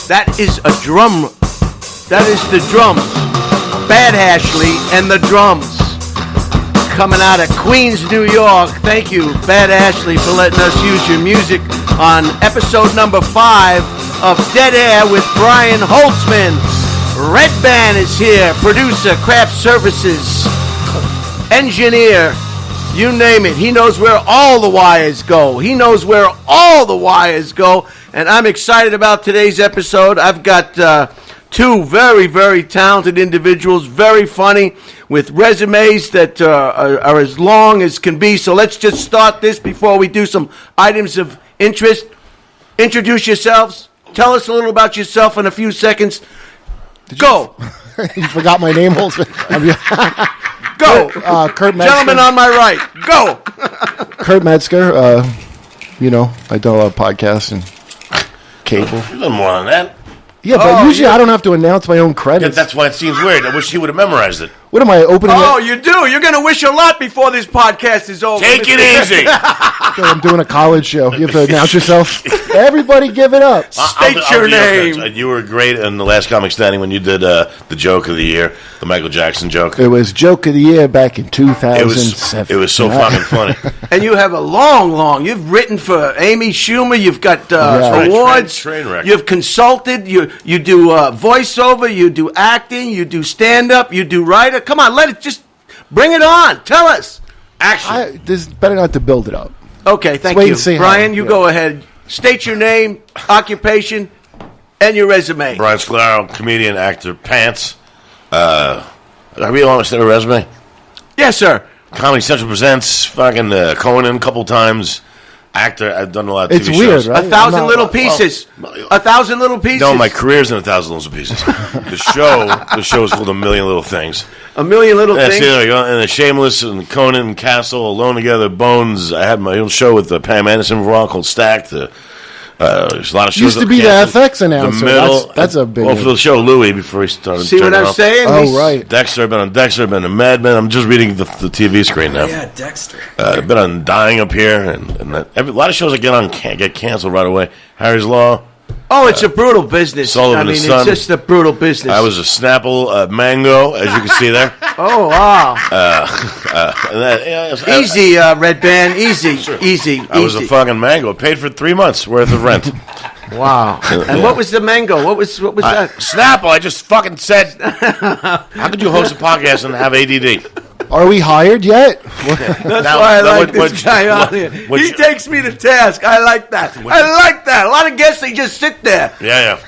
That is a drum. That is the drums. Bad Ashley and the drums. Coming out of Queens, New York. Thank you, Bad Ashley, for letting us use your music on episode number 5 of Dead Air with Brian Holtzman. Redban is here. Producer, craft services, engineer, you name it. He knows where all the wires go. He knows where all the wires go. And I'm excited about today's episode. I've got two very, very talented individuals, very funny, with resumes that are as long as can be. So let's just start this before we do some items of interest. Introduce yourselves. Tell us a little about yourself in a few seconds. Go. You forgot my name, Holtzman. Go. Kurt Metzger. Gentleman on my right. Go. Kurt Metzger. I do a lot of podcasts and cable. A little more on that. Yeah, but usually I don't have to announce my own credits. Yeah, that's why it seems weird. I wish he would have memorized it. What am I opening? You do. You're going to wish a lot before this podcast is over. Take it easy. I'm doing a college show. You have to announce yourself. Everybody give it up. State your name. You were great in the last Comic Standing when you did the joke of the year, the Michael Jackson joke. It was joke of the year back in 2007. It was so fucking funny. And you have a long, you've written for Amy Schumer. You've got awards. Train wreck. You've consulted. You do voiceover. You do acting. You do stand-up. You do writer. Come on, just bring it on. Tell us. Action. This is better not to build it up. Okay, thank wait you. and see Brian, you go ahead. State your name, occupation, and your resume. Brian Scolaro, comedian, actor, pants. Are we on a resume? Yes, sir. Comedy Central presents fucking Conan a couple times. Actor, I've done a lot of It's TV weird, shows. right? 1,000 little pieces. 1,000 little pieces. No, my career's in 1,000 little pieces. The show is called A Million Little Things. A million little Yeah, things. see, there you go. And the Shameless and Conan and Castle, Alone Together, Bones. I had my own show with Pam Anderson for a while called Stacked. There's a lot of shows. Used to be the FX announcer. The middle. That's a big Well, for the show Louis before he started. See what I'm saying? Oh, right. Dexter, I've been on Dexter, I've been on Mad Men. I'm just reading the TV screen now. Yeah, Dexter. I've been on Dying up here, and a lot of shows I get on get canceled right away. Harry's Law. Oh, it's a brutal business. Sullivan and it's Son. just a brutal business. I was a Snapple Mango, as you can see there. Oh, wow. Easy, Redban. Easy. I was a fucking mango. Paid for 3 months worth of rent. Wow. And what was the mango? What was that? Snapple, I just fucking said. How could you host a podcast and have ADD? Are we hired yet? That's why I like this guy on here. He takes me to task. I like that. A lot of guests, they just sit there. Yeah.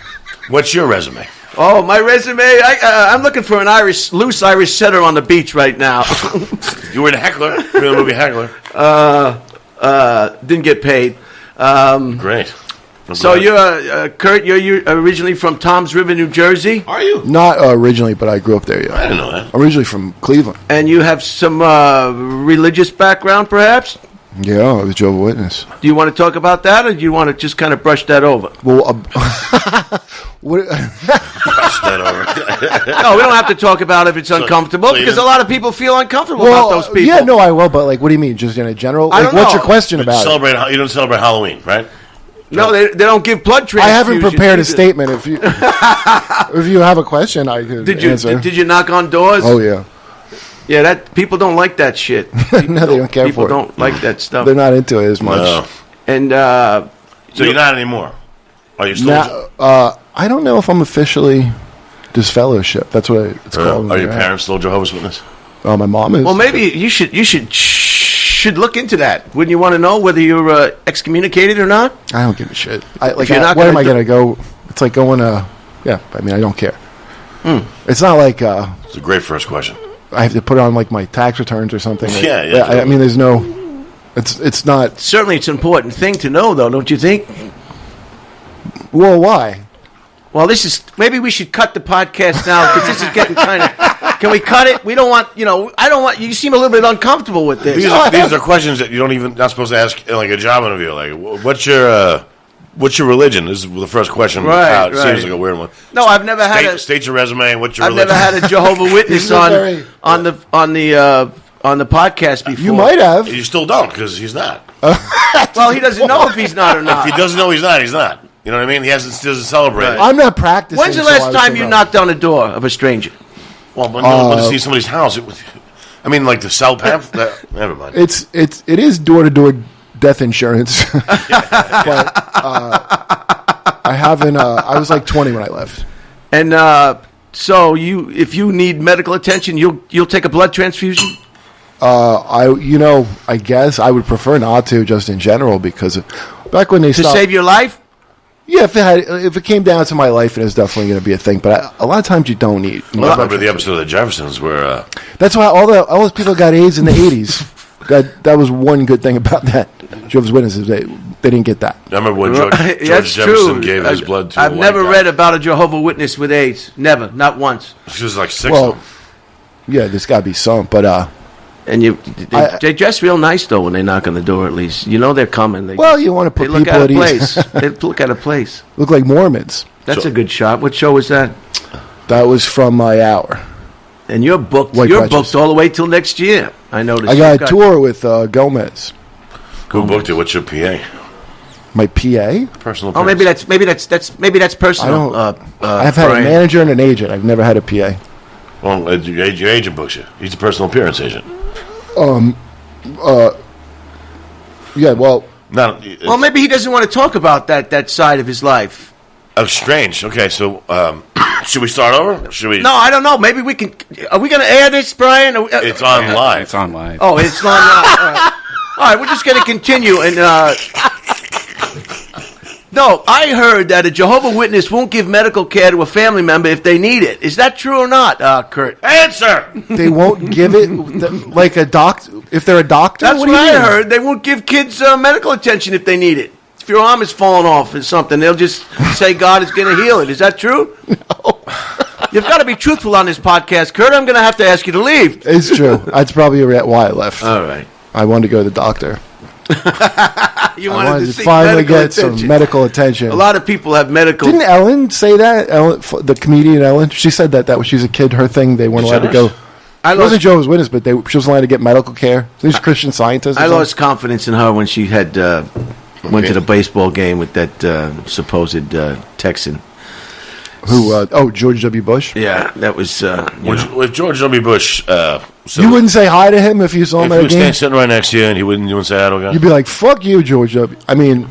What's your resume? Oh, my resume? I'm looking for an loose Irish setter on the beach right now. You were in Heckler. You were in the movie Heckler. Didn't get paid. Great. So you're, Kurt, you're originally from Toms River, New Jersey? Are you? Not originally, but I grew up there, yeah. I didn't know that. Originally from Cleveland. And you have some religious background, perhaps? Yeah, I was Jehovah's Witness. Do you want to talk about that, or do you want to just kind of brush that over? Well, Brush that over. No, we don't have to talk about it if it's uncomfortable, because a lot of people feel uncomfortable about those people. Yeah, no, I will, but what do you mean? Just in a general? I don't What's know. your question about it? You don't celebrate Halloween, right? No, they don't give blood transfusions. I haven't prepared a statement. If you have a question, I could answer. Did you knock on doors? Oh, yeah. Yeah, that people don't like that shit. No, they don't care People for it. don't like that stuff. They're not into it as much. No. And So you're not anymore? Are you still? I don't know if I'm officially disfellowship. That's what it's called. Are your parents still Jehovah's Witness? Oh, my mom is. well, maybe you should look into that. Wouldn't you want to know whether you're excommunicated or not? I don't give a shit. You're not where gonna am I going to go? It's like going to... Yeah, I mean, I don't care. It's not like... It's a great first question. I have to put it on like my tax returns or something. Yeah. I mean, there's no. It's not. Certainly, it's an important thing to know, though, don't you think? Well, why? Well, maybe we should cut the podcast now because this is getting kind of. Can we cut it? We don't want. I don't want. You seem a little bit uncomfortable with this. These are questions that you don't even not supposed to ask in like a job interview. Like, what's your religion? This is the first question. Right. It seems like a weird one. No, I've never state your resume. What's your I've religion? never had a Jehovah's Witness on the on the podcast before. You might have. You still don't because he's not. Well, he doesn't know if he's not or not. If he doesn't know he's not, he's not. You know what I mean? He doesn't celebrate it. I'm not practicing. When's the last time you knocked on the door of a stranger? Well, but no, to see somebody's house. I mean, like to sell pamphlet. Never mind. It is door-to-door death insurance. But I haven't. I was like 20 when I left. And so if you need medical attention, you'll take a blood transfusion. I guess I would prefer not to, just in general, because back when they To stopped, save your life? yeah, if it came down to my life, it was definitely going to be a thing. But a lot of times you don't need. I remember the episode of the Jeffersons where That's why all those people got AIDS in the 80s. That was one good thing about that. Jehovah's Witnesses, they didn't get that. I remember when George That's Jefferson true. gave his blood to I've a white never guy. read about a Jehovah's Witness with AIDS. Never, not once. There's like 6 Well, of them. yeah, there's got to be some, but And they dress real nice though when they knock on the door. At least you know they're coming. You want to they put look people at at a ease. place. They look at a place. Look like Mormons. That's a good shot. What show was that? That was from my hour. And you're booked. White You're Prejudice. booked all the way till next year. I noticed. I got a tour with Gomez, Who booked it? What's your PA? my PA. Personal. Oh, maybe that's personal. I've had Brian. a manager and an agent. I've never had a PA. Well, your agent books you. He's a personal appearance agent. Yeah, well, Not. Well, maybe he doesn't want to talk about that side of his life. Oh, strange. Okay, so should we start over? Should we? No, I don't know. Maybe we can. Are we going to air this, Brian? It's on live. It's on live. Oh, it's not. All right, we're just going to continue. And no, I heard that a Jehovah's Witness won't give medical care to a family member if they need it. Is that true or not, Kurt? Answer. they won't give it like a doctor. If they're a doctor, That's what do you I mean? heard. They won't give kids medical attention if they need it. If your arm is falling off or something, they'll just say God is going to heal it. Is that true? No. You've got to be truthful on this podcast, Kurt. I'm going to have to ask you to leave. It's true. That's probably why I left. All right. I wanted to go to the doctor. You I wanted wanted to to seek finally medical get attention. some medical attention. A lot of people have medical. Didn't Ellen say that? The comedian Ellen, she said that when she was a kid, her thing they weren't allowed to go. I She wasn't lost, Jehovah's Witness, but she wasn't allowed to get medical care. These Christian scientists. or I something. lost confidence in her when she had went to the baseball game with that supposed Texan. Who? George W. Bush. Yeah, that was. With George W. Bush, so You wouldn't say hi to him if you saw him if he at a was game. sitting right next to you and he wouldn't say hi to a guy. You'd be like, "Fuck you, George W." I mean,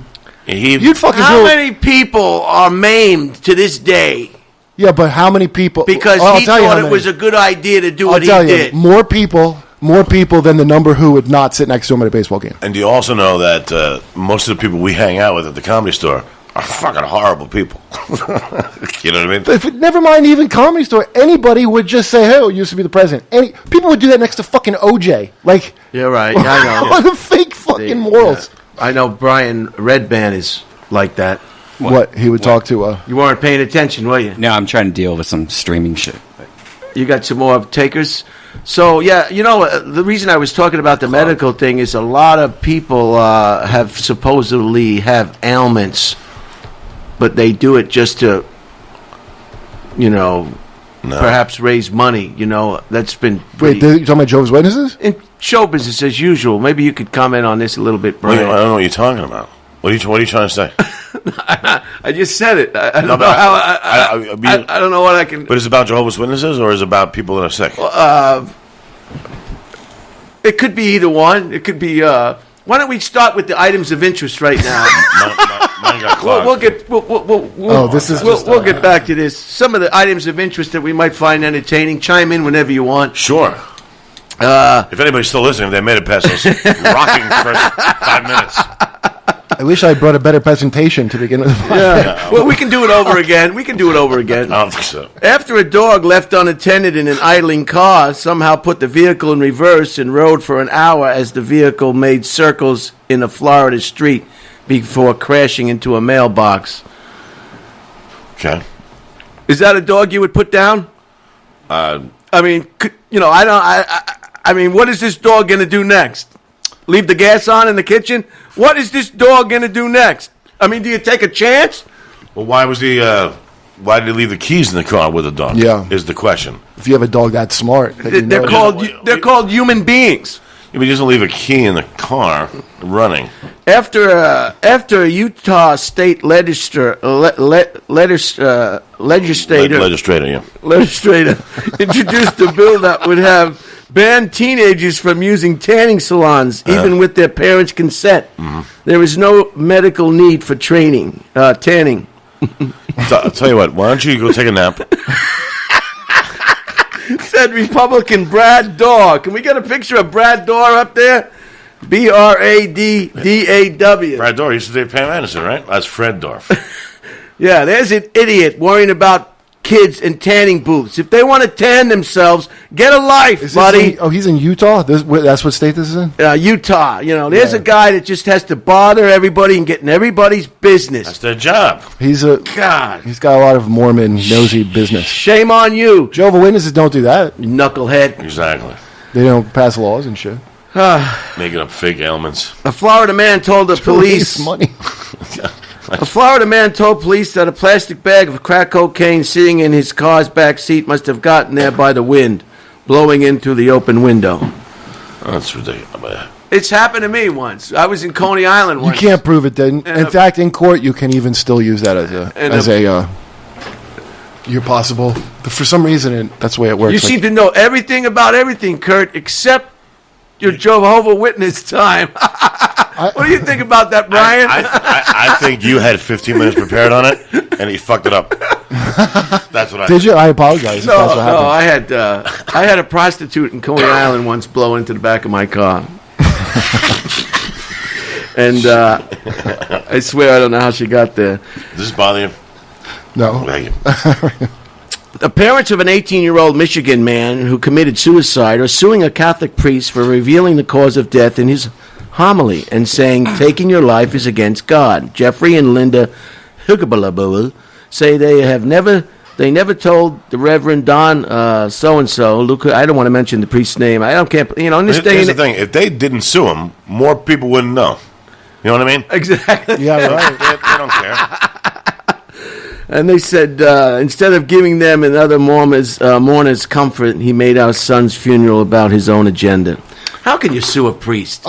you'd fucking How do it. many people are maimed to this day Yeah, but how many people? because I'll he tell you how thought it many. was a good idea to do I'll what tell he you, did? more people than the number who would not sit next to him at a baseball game. And do you also know that most of the people we hang out with at the Comedy Store are fucking horrible people? You know what I mean? If, never mind even Comedy Store, anybody would just say, "Hey, used to be the president." People would do that next to fucking OJ. Like, Yeah, right. I know. what a fake fucking morals. Yeah. I know Brian Redban is like that. What he would talk to? You weren't paying attention, were you? No, I'm trying to deal with some streaming shit. You got some more takers? So, yeah, the reason I was talking about the medical thing is a lot of people have supposedly have ailments, but they do it just to, perhaps raise money. That's been Wait, pretty, you talking about Jehovah's Witnesses? in show business as usual. Maybe you could comment on this a little bit, I Brian. don't know what you're talking about. What are you trying to say? I just said it. I don't No, know but how. I don't know what I can. But is it about Jehovah's Witnesses or is it about people that are sick? It could be either one. It could be. Why don't we start with the items of interest right now? Mine got clogged. We'll get back to this. Some of the items of interest that we might find entertaining. Chime in whenever you want. Sure. If anybody's still listening, they made it past those rocking first 5 minutes. I wish I brought a better presentation to begin with. Yeah. Well, we can do it over again. I don't think so. After a dog left unattended in an idling car somehow put the vehicle in reverse and rode for an hour as the vehicle made circles in a Florida street before crashing into a mailbox. Okay. Is that a dog you would put down? I mean, I mean, what is this dog going to do next? Leave the gas on in the kitchen? What is this dog going to do next? I mean, do you take a chance? Well, why was he why did he leave the keys in the car with the dog? Yeah. Is the question. If you have a dog that smart, that you They're know- called human beings. Yeah, but he doesn't leave a key in the car running. After a Utah state legislator Legislator, yeah. introduced a bill that would have banned teenagers from using tanning salons, even with their parents' consent. There is no medical need for tanning. I'll tell you what, why don't you go take a nap? Said Republican Brad Daw. Can we get a picture of Brad Daw up there? Braddaw. Brad Dorff used to date Pam Anderson, right? That's Fred Dorff. Yeah, there's an idiot worrying about kids in tanning booths. If they want to tan themselves, get a life, Is this buddy. he's in Utah. That's what state this is in. Utah. There's a guy that just has to bother everybody and get in everybody's business. That's their job. God. He's got a lot of Mormon nosy business. Shame on you, Jehovah's Witnesses don't do that. knucklehead. Exactly. They don't pass laws and shit. Making up fake ailments. A Florida man told the police. Waste money. A Florida man told police that a plastic bag of crack cocaine sitting in his car's back seat must have gotten there by the wind, blowing in through the open window. That's ridiculous. It's happened to me once. I was in Coney Island You once. can't prove it. Then, in fact, in court, you can even still use that you're possible. But for some reason, that's the way it works. You seem to know everything about everything, Kurt, except your Jehovah's Witness time. What do you think about that, Brian? I think you had 15 minutes prepared on it, and he fucked it up. That's what I Did you? I apologize. if that's what happened. I had a prostitute in Coney Island once blow into the back of my car. And I swear I don't know how she got there. Does this bother you? No. Thank you. The parents of an 18-year-old Michigan man who committed suicide are suing a Catholic priest for revealing the cause of death in his homily and saying taking your life is against God. Jeffrey and Linda Hugabalabul say they never told the Reverend Don so-and-so. Luke, I don't want to mention the priest's name. I don't care. In this day Here's the thing. If they didn't sue him, more people wouldn't know. You know what I mean? Exactly. Yeah, right. They don't care. And they said, instead of giving them and other mourners comfort, he made our son's funeral about his own agenda. How can you sue a priest?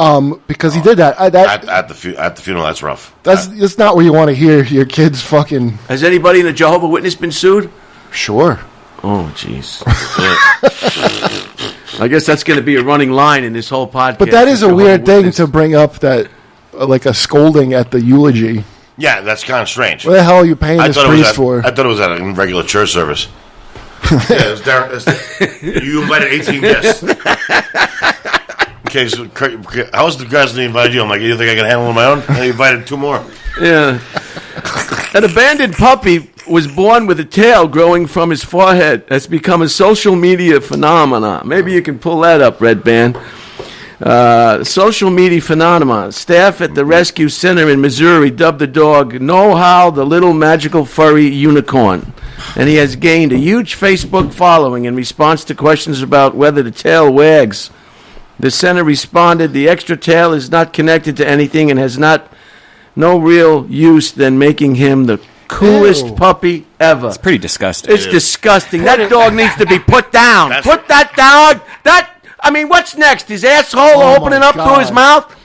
Because he did that. At the funeral, that's rough. That's not where you want to hear your kids fucking. Has anybody in the Jehovah's Witness been sued? Sure. Oh, jeez. I guess that's going to be a running line in this whole podcast. But that is a weird thing Witness. to bring up, that like a scolding at the eulogy. Yeah, that's kind of strange. What the hell are you paying this priest for? I thought it was at a regular church service. Yeah, you invited 18 guests. Okay, so how's the guys that invited you? I'm like, you think I can handle it on my own? I invited 2 more. Yeah. An abandoned puppy was born with a tail growing from his forehead. That's become a social media phenomenon. Maybe you can pull that up, Redban. Social media phenomenon. Staff at the rescue center in Missouri dubbed the dog Know-How the Little Magical Furry Unicorn. And he has gained a huge Facebook following in response to questions about whether the tail wags. The center responded, the extra tail is not connected to anything and has no real use than making him the coolest Ew. puppy ever. It's pretty disgusting. It's disgusting. That dog needs to be put down. Put that dog. What's next? His asshole opening my up through his God. mouth?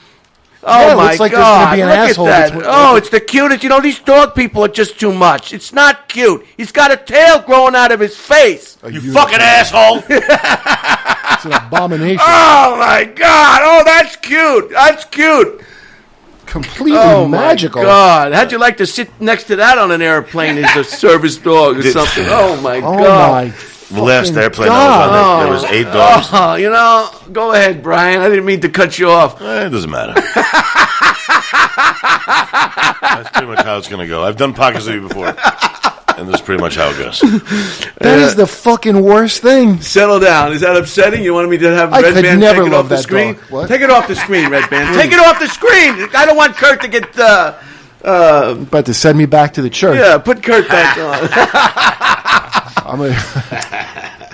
Oh, Yeah, it my looks like there's God. gonna be an Look asshole at that. between- Oh, it's the cutest. These dog people are just too much. It's not cute. He's got a tail growing out of his face. You fucking asshole! It's an abomination. Oh, my God. Oh, that's cute. That's cute. Completely Oh, magical. my God. How'd you like to sit next to that on an airplane as a service dog or something? Oh, my Oh God. my. The last fucking airplane God. that was on there was 8 dogs. Oh, go ahead, Brian. I didn't mean to cut you off. It doesn't matter. That's pretty much how it's going to go. I've done pockets of you before. And that's pretty much how it goes. That is the fucking worst thing. Settle down. Is that upsetting? You wanted me to have I Red could Band never take it love off the that screen? dog. What? Take it off the screen, Red Band. Take it off the screen. I don't want Kurt to get... About to send me back to the church. yeah, put Kurt back on.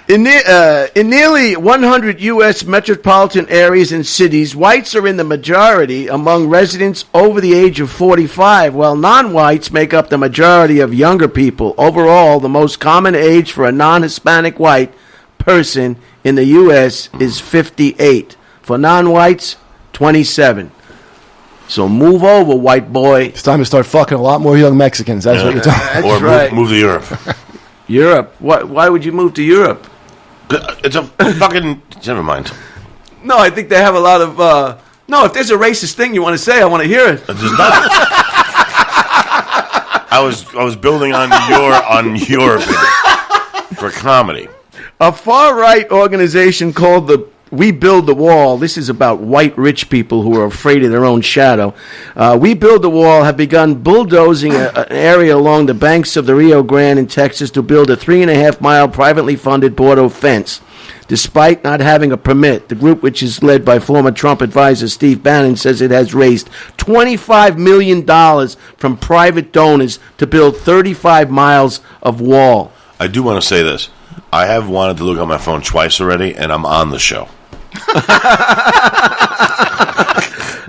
In nearly 100 U.S. metropolitan areas and cities, whites are in the majority among residents over the age of 45, while non-whites make up the majority of younger people. Overall, the most common age for a non-Hispanic white person in the U.S. is 58. For non-whites, 27. So move over, white boy. It's time to start fucking a lot more young Mexicans. That's what you're talking. Or right. move to Europe. Europe? Why would you move to Europe? It's a fucking... Never mind. No, I think they have a lot of... no, if there's a racist thing you want to say, I want to hear it. There's not. I was building on your opinion for comedy. A far-right organization called the We Build the Wall, this is about white rich people who are afraid of their own shadow. We Build the Wall have begun bulldozing an area along the banks of the Rio Grande in Texas to build a 3.5-mile privately funded border fence. Despite not having a permit, the group, which is led by former Trump advisor Steve Bannon, says it has raised $25 million from private donors to build 35 miles of wall. I do want to say this. I have wanted to look on my phone twice already, and I'm on the show.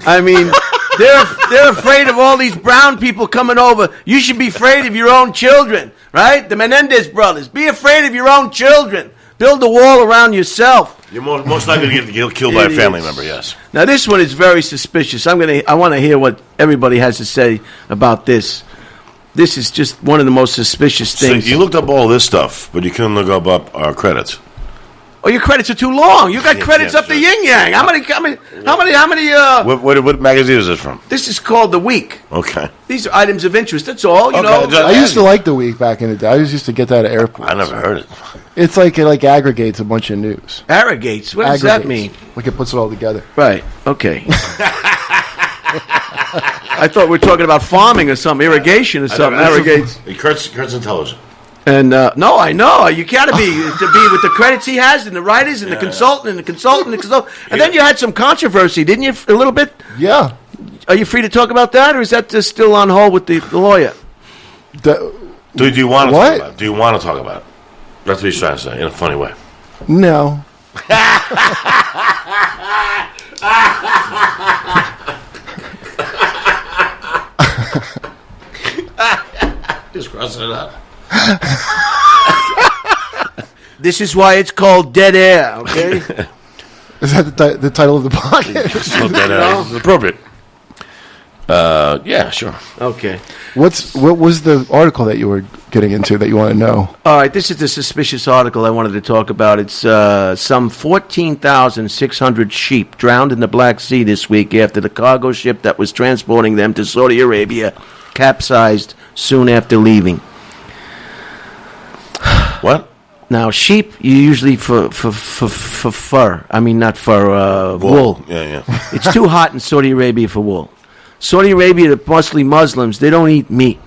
I mean, they're afraid of all these brown people coming over. You should be afraid of your own children, right? The Menendez brothers. Be afraid of your own children. Build a wall around yourself. You're most likely to get killed by a family member, yes. Now, this one is very suspicious. I want to hear what everybody has to say about this. This is just one of the most suspicious things. So you looked up all this stuff, but you couldn't look up our credits. Oh, your credits are too long. You got credits up the yin yang. How many? What magazine is this from? This is called The Week. Okay. These are items of interest. That's all. You know. I used to like The Week back in the day. I used to get that at airports. I never heard it. It's like it aggregates a bunch of news. Aggregates. What does that mean? Like it puts it all together. Right. Okay. I thought we were talking about farming or something, irrigation or something. Aggregates. Kurt's intelligent. And no, I know you got to be with the credits he has, and the writers, and the consultant, and the consultant, and then you had some controversy, didn't you? A little bit. Yeah. Are you free to talk about that, or is that just still on hold with the lawyer? Do you want to talk about it? Do you want to talk about it? That's what he's trying to say in a funny way. No. Just crossing it out. This is why it's called Dead Air, okay? Is that the title of the podcast? So dead air. It's appropriate. Yeah, sure. Okay. What was the article that you were getting into that you want to know? All right, this is the suspicious article I wanted to talk about. It's some 14,600 sheep drowned in the Black Sea this week after the cargo ship that was transporting them to Saudi Arabia capsized soon after leaving. What? Now, sheep, you usually for fur. I mean, not for wool. Yeah. It's too hot in Saudi Arabia for wool. Saudi Arabia, the mostly Muslims, they don't eat meat.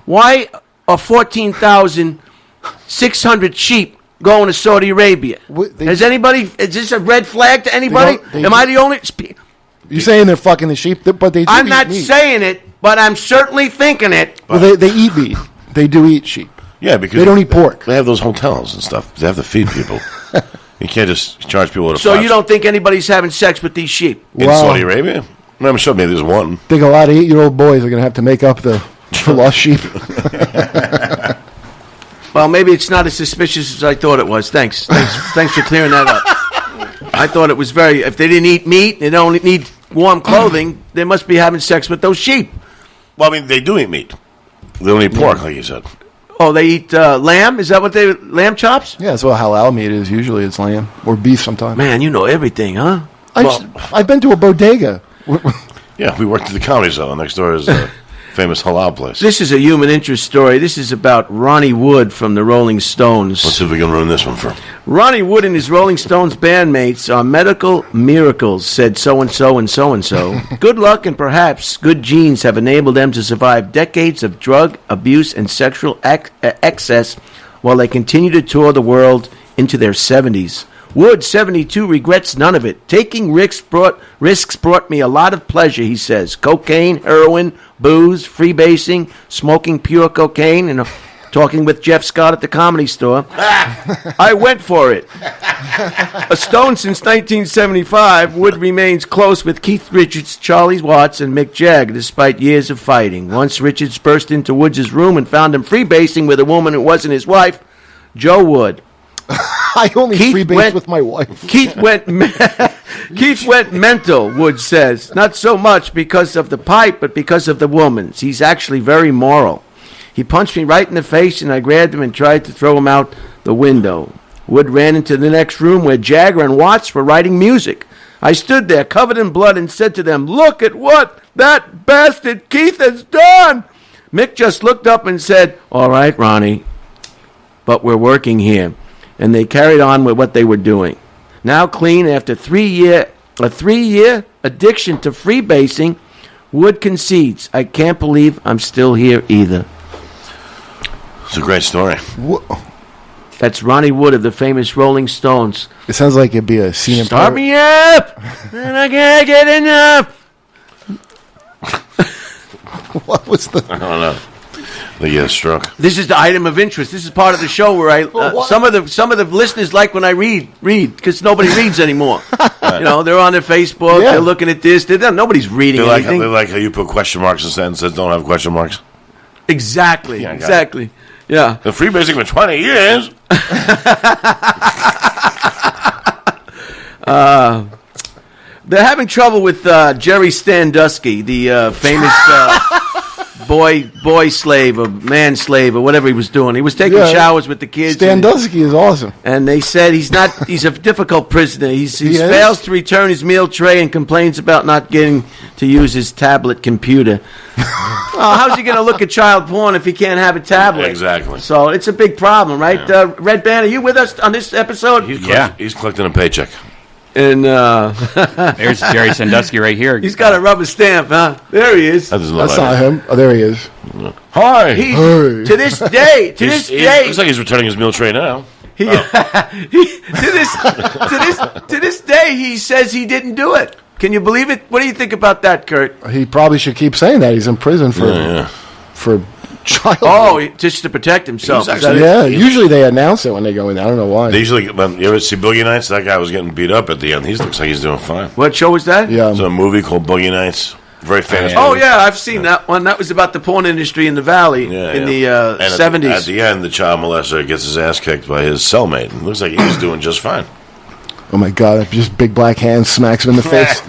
Why are 14,600 sheep going to Saudi Arabia? Is this a red flag to anybody? Am I the only... You're saying they're fucking the sheep, but they do I'm eat not meat. saying it, but I'm certainly thinking it. Well, they eat meat. They do eat sheep. Yeah, because they don't eat pork. They have those hotels and stuff. They have to feed people. You can't just charge people with a So you don't think anybody's having sex with these sheep? In Saudi Arabia? I'm sure maybe there's one. I think a lot of 8-year-old boys are going to have to make up the lost sheep. Well, maybe it's not as suspicious as I thought it was. Thanks for clearing that up. I thought it was if they didn't eat meat, they don't need warm clothing, they must be having sex with those sheep. Well, I mean, they do eat meat. They don't eat pork, like you said. Oh, they eat lamb? Is that what lamb chops? Yeah, that's what halal meat is. Usually it's lamb or beef sometimes. Man, you know everything, huh? I've been to a bodega. Yeah, we worked at the Comedy Cellar. Next door is a famous halal place. This is a human interest story. This is about Ronnie Wood from the Rolling Stones. Let's see if we can ruin this one for him. Ronnie Wood and his Rolling Stones bandmates are medical miracles, said so-and-so and so-and-so. Good luck and perhaps good genes have enabled them to survive decades of drug abuse and sexual excess while they continue to tour the world into their 70s. Wood, 72, regrets none of it. Taking risks brought me a lot of pleasure, he says. Cocaine, heroin, booze, freebasing, smoking pure cocaine, and talking with Jeff Scott at the Comedy Store. I went for it. A Stone since 1975, Wood remains close with Keith Richards, Charlie Watts, and Mick Jagger, despite years of fighting. Once Richards burst into Woods' room and found him freebasing with a woman who wasn't his wife, Joe Wood. I only freebase with my wife. Keith went mental, Wood says. Not so much because of the pipe, but because of the woman. He's actually very moral. He punched me right in the face, and I grabbed him and tried to throw him out the window. Wood ran into the next room where Jagger and Watts were writing music. I stood there, covered in blood, and said to them, "Look at what that bastard Keith has done!" Mick just looked up and said, "All right, Ronnie, but we're working here." And they carried on with what they were doing. Now clean after a three-year addiction to freebasing, Wood concedes, "I can't believe I'm still here either." It's a great story. Whoa. That's Ronnie Wood of the famous Rolling Stones. It sounds like it'd be a scene in Start me up, and I can't get enough. What was the... I don't know. The stroke. This is the item of interest. This is part of the show where I some of the listeners like when I read because nobody reads anymore. You know, they're on their Facebook. Yeah. They're looking at this. Nobody's reading anything. They like how you put question marks in sentences that don't have question marks. Exactly. Yeah, Exactly. Yeah. The freebasing for 20 years. They're having trouble with Jerry Sandusky, the famous boy slave or man slave or whatever he was doing. He was taking showers with the kids. Sandusky is awesome. And they said he's a difficult prisoner. He fails to return his meal tray and complains about not getting to use his tablet computer. How's he going to look at child porn if he can't have a tablet? Exactly. So it's a big problem, right? Yeah. Redban, are you with us on this episode? He's collecting a paycheck. And There's Jerry Sandusky right here. he's got a rubber stamp, huh? There he is. That doesn't look That's like not him. Oh, there he is. Hi. To this day, Looks like he's returning his meal tray now. to this day, he says he didn't do it. Can you believe it? What do you think about that, Kurt? He probably should keep saying that. He's in prison for child. Oh, just to protect himself. Usually they announce it when they go in there. I don't know why. They usually, you ever see Boogie Nights? That guy was getting beat up at the end. He looks like he's doing fine. What show was that? Yeah. There's a movie called Boogie Nights. Very famous. Oh, yeah, I've seen that one. That was about the porn industry in the Valley in the 70s. At the end, the child molester gets his ass kicked by his cellmate. It looks like he was doing just fine. Oh my God! Just big black hand smacks him in the face.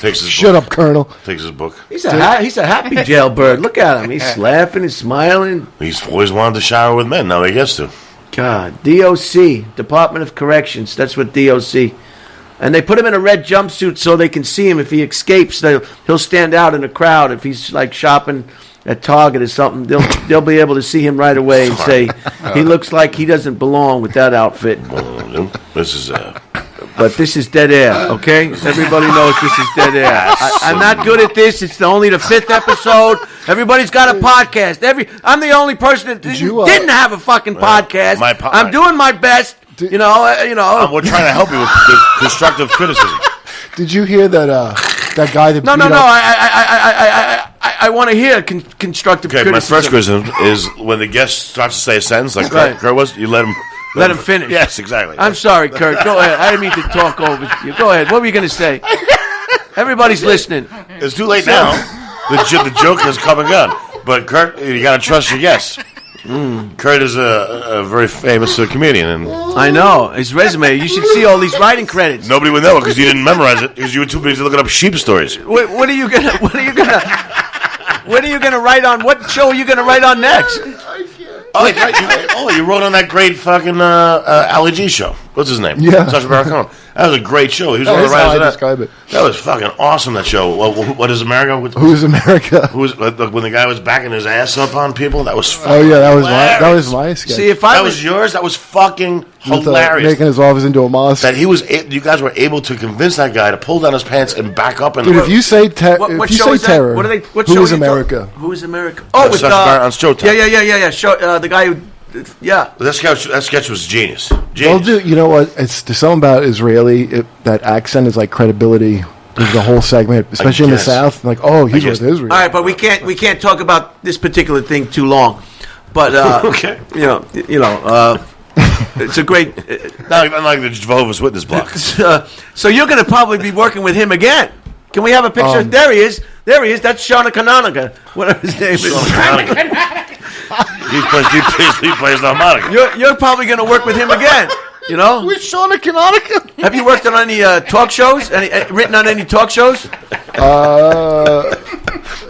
Takes his Shut book. up, Colonel. Takes his book. He's a happy jailbird. Look at him. He's laughing and smiling. He's always wanted to shower with men. Now he gets to. God. DOC, Department of Corrections. That's what DOC. And they put him in a red jumpsuit so they can see him. If he escapes, he'll stand out in a crowd. If he's like shopping at Target or something, they'll be able to see him right away and say, he looks like he doesn't belong with that outfit. This is But this is dead air, okay? Everybody knows this is dead air. I'm not good at this. It's only the 5th episode. Everybody's got a podcast. I'm the only person that didn't have a fucking podcast. I'm doing my best. You know. We're trying to help you with constructive criticism. Did you hear that guy that? No. I want to hear constructive criticism. My first criticism is when the guest starts to say a sentence like Kurt was, you let him finish. Yes, exactly. I'm sorry, Kurt. Go ahead. I didn't mean to talk over you. Go ahead. What were you going to say? Everybody's listening. It's too late now. The joke has come and gone. But Kurt, you got to trust your guests. Kurt is a very famous comedian, and I know his resume. You should see all these writing credits. Nobody would know it because you didn't memorize it because you were too busy looking up sheep stories. What are you gonna write on? What show are you gonna write on next? You wrote on that great fucking Ali G show. What's his name? Yeah. Sacha Baron Cohen. That was a great show. He was one of the That's how writers I of describe it. That was fucking awesome, that show. What is America? Who's America? When the guy was backing his ass up on people? That was fucking that hilarious. was my sketch. See, that was yours? That was fucking hilarious. Making his office into a mosque. That you guys were able to convince that guy to pull down his pants and back up. And Dude, if you say terror, what show is terror, that? What who show is America? Who is America? Oh, with Sacha Baron on Showtime. Yeah. The guy who, That sketch was genius. They'll do. You know what? There's something about Israeli. That accent is like credibility. There's the whole segment, especially in the South. Like, he's with Israel. All right, but we can't talk about this particular thing too long. But Okay. it's a great. Not like the Jehovah's Witness block. So you're going to probably be working with him again. Can we have a picture? There he is. That's Shauna Canonica. Whatever his name is. he plays the harmonica. You're probably going to work with him again. You know? With Shauna Canonica? Have you worked on any talk shows? Written on any talk shows?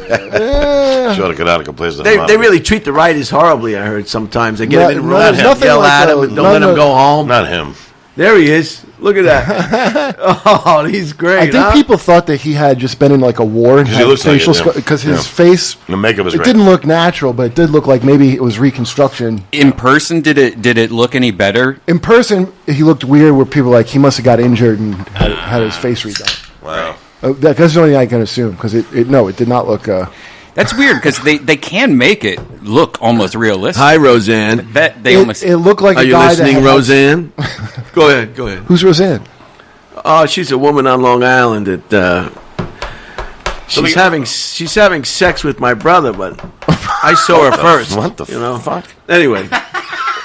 Shauna Canonica plays the harmonica. They really treat the writers horribly, I heard sometimes. They get him in rooms, nothing yell like at him, those. and don't let him go home. Not him. There he is. Look at that. Oh, he's great. I think people thought that he had just been in like a war and he had looks like facial it, yeah. because his Yeah. face. The makeup is It great. didn't look natural, but it did look like maybe it was reconstruction. In person, did it look any better? In person, he looked weird. Where people were like he must have got injured and had his face redone. Wow. That's the only thing I can assume because it did not look. That's weird because they can make it look almost realistic. Hi, Roseanne. Bet they It, almost. it looked like Are a you guy listening, that Roseanne? Go ahead. Who's Roseanne? Oh, she's a woman on Long Island that she's having sex with my brother, but I saw her first. What the fuck? Anyway,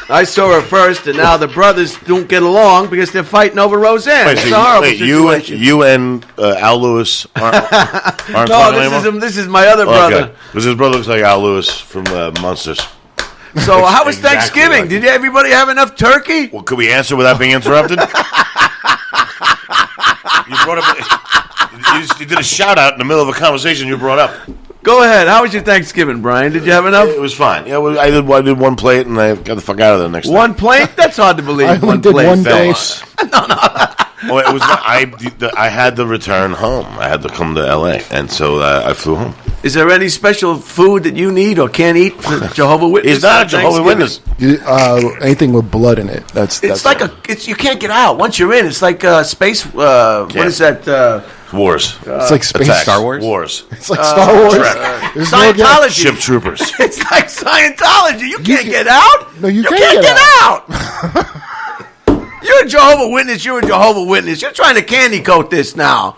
I saw her first, and now the brothers don't get along because they're fighting over Roseanne. Wait, It's so a horrible you situation. and Al Lewis aren't No, talking anymore? this is my other brother. Okay. Because his brother looks like Al Lewis from Monsters. So how was Exactly Thanksgiving? like Did everybody have enough turkey? Well, could we answer without being interrupted? You brought up. You did a shout out in the middle of a conversation you brought up. Go ahead. How was your Thanksgiving, Brian? Did you have enough? It was fine. Yeah, I did one plate and I got the fuck out of there the next day. One plate? That's hard to believe. I only One did plate. one Fellas. day. Oh, it was. I had to return home. I had to come to L.A. and so I flew home. Is there any special food that you need or can't eat for Jehovah Witness? He's not a Jehovah's Thanksgiving? Witness. Anything with blood in it. That's It's like you can't get out once you're in. It's like space. What is that? Wars. It's like space. Attacks. Star Wars? Wars. It's like Star Wars. Trek. There's no get- Scientology. Ship troopers. It's like Scientology. You can't get out. No, you can't can get get out. You're a Jehovah Witness. You're a Jehovah Witness. You're trying to candy coat this now.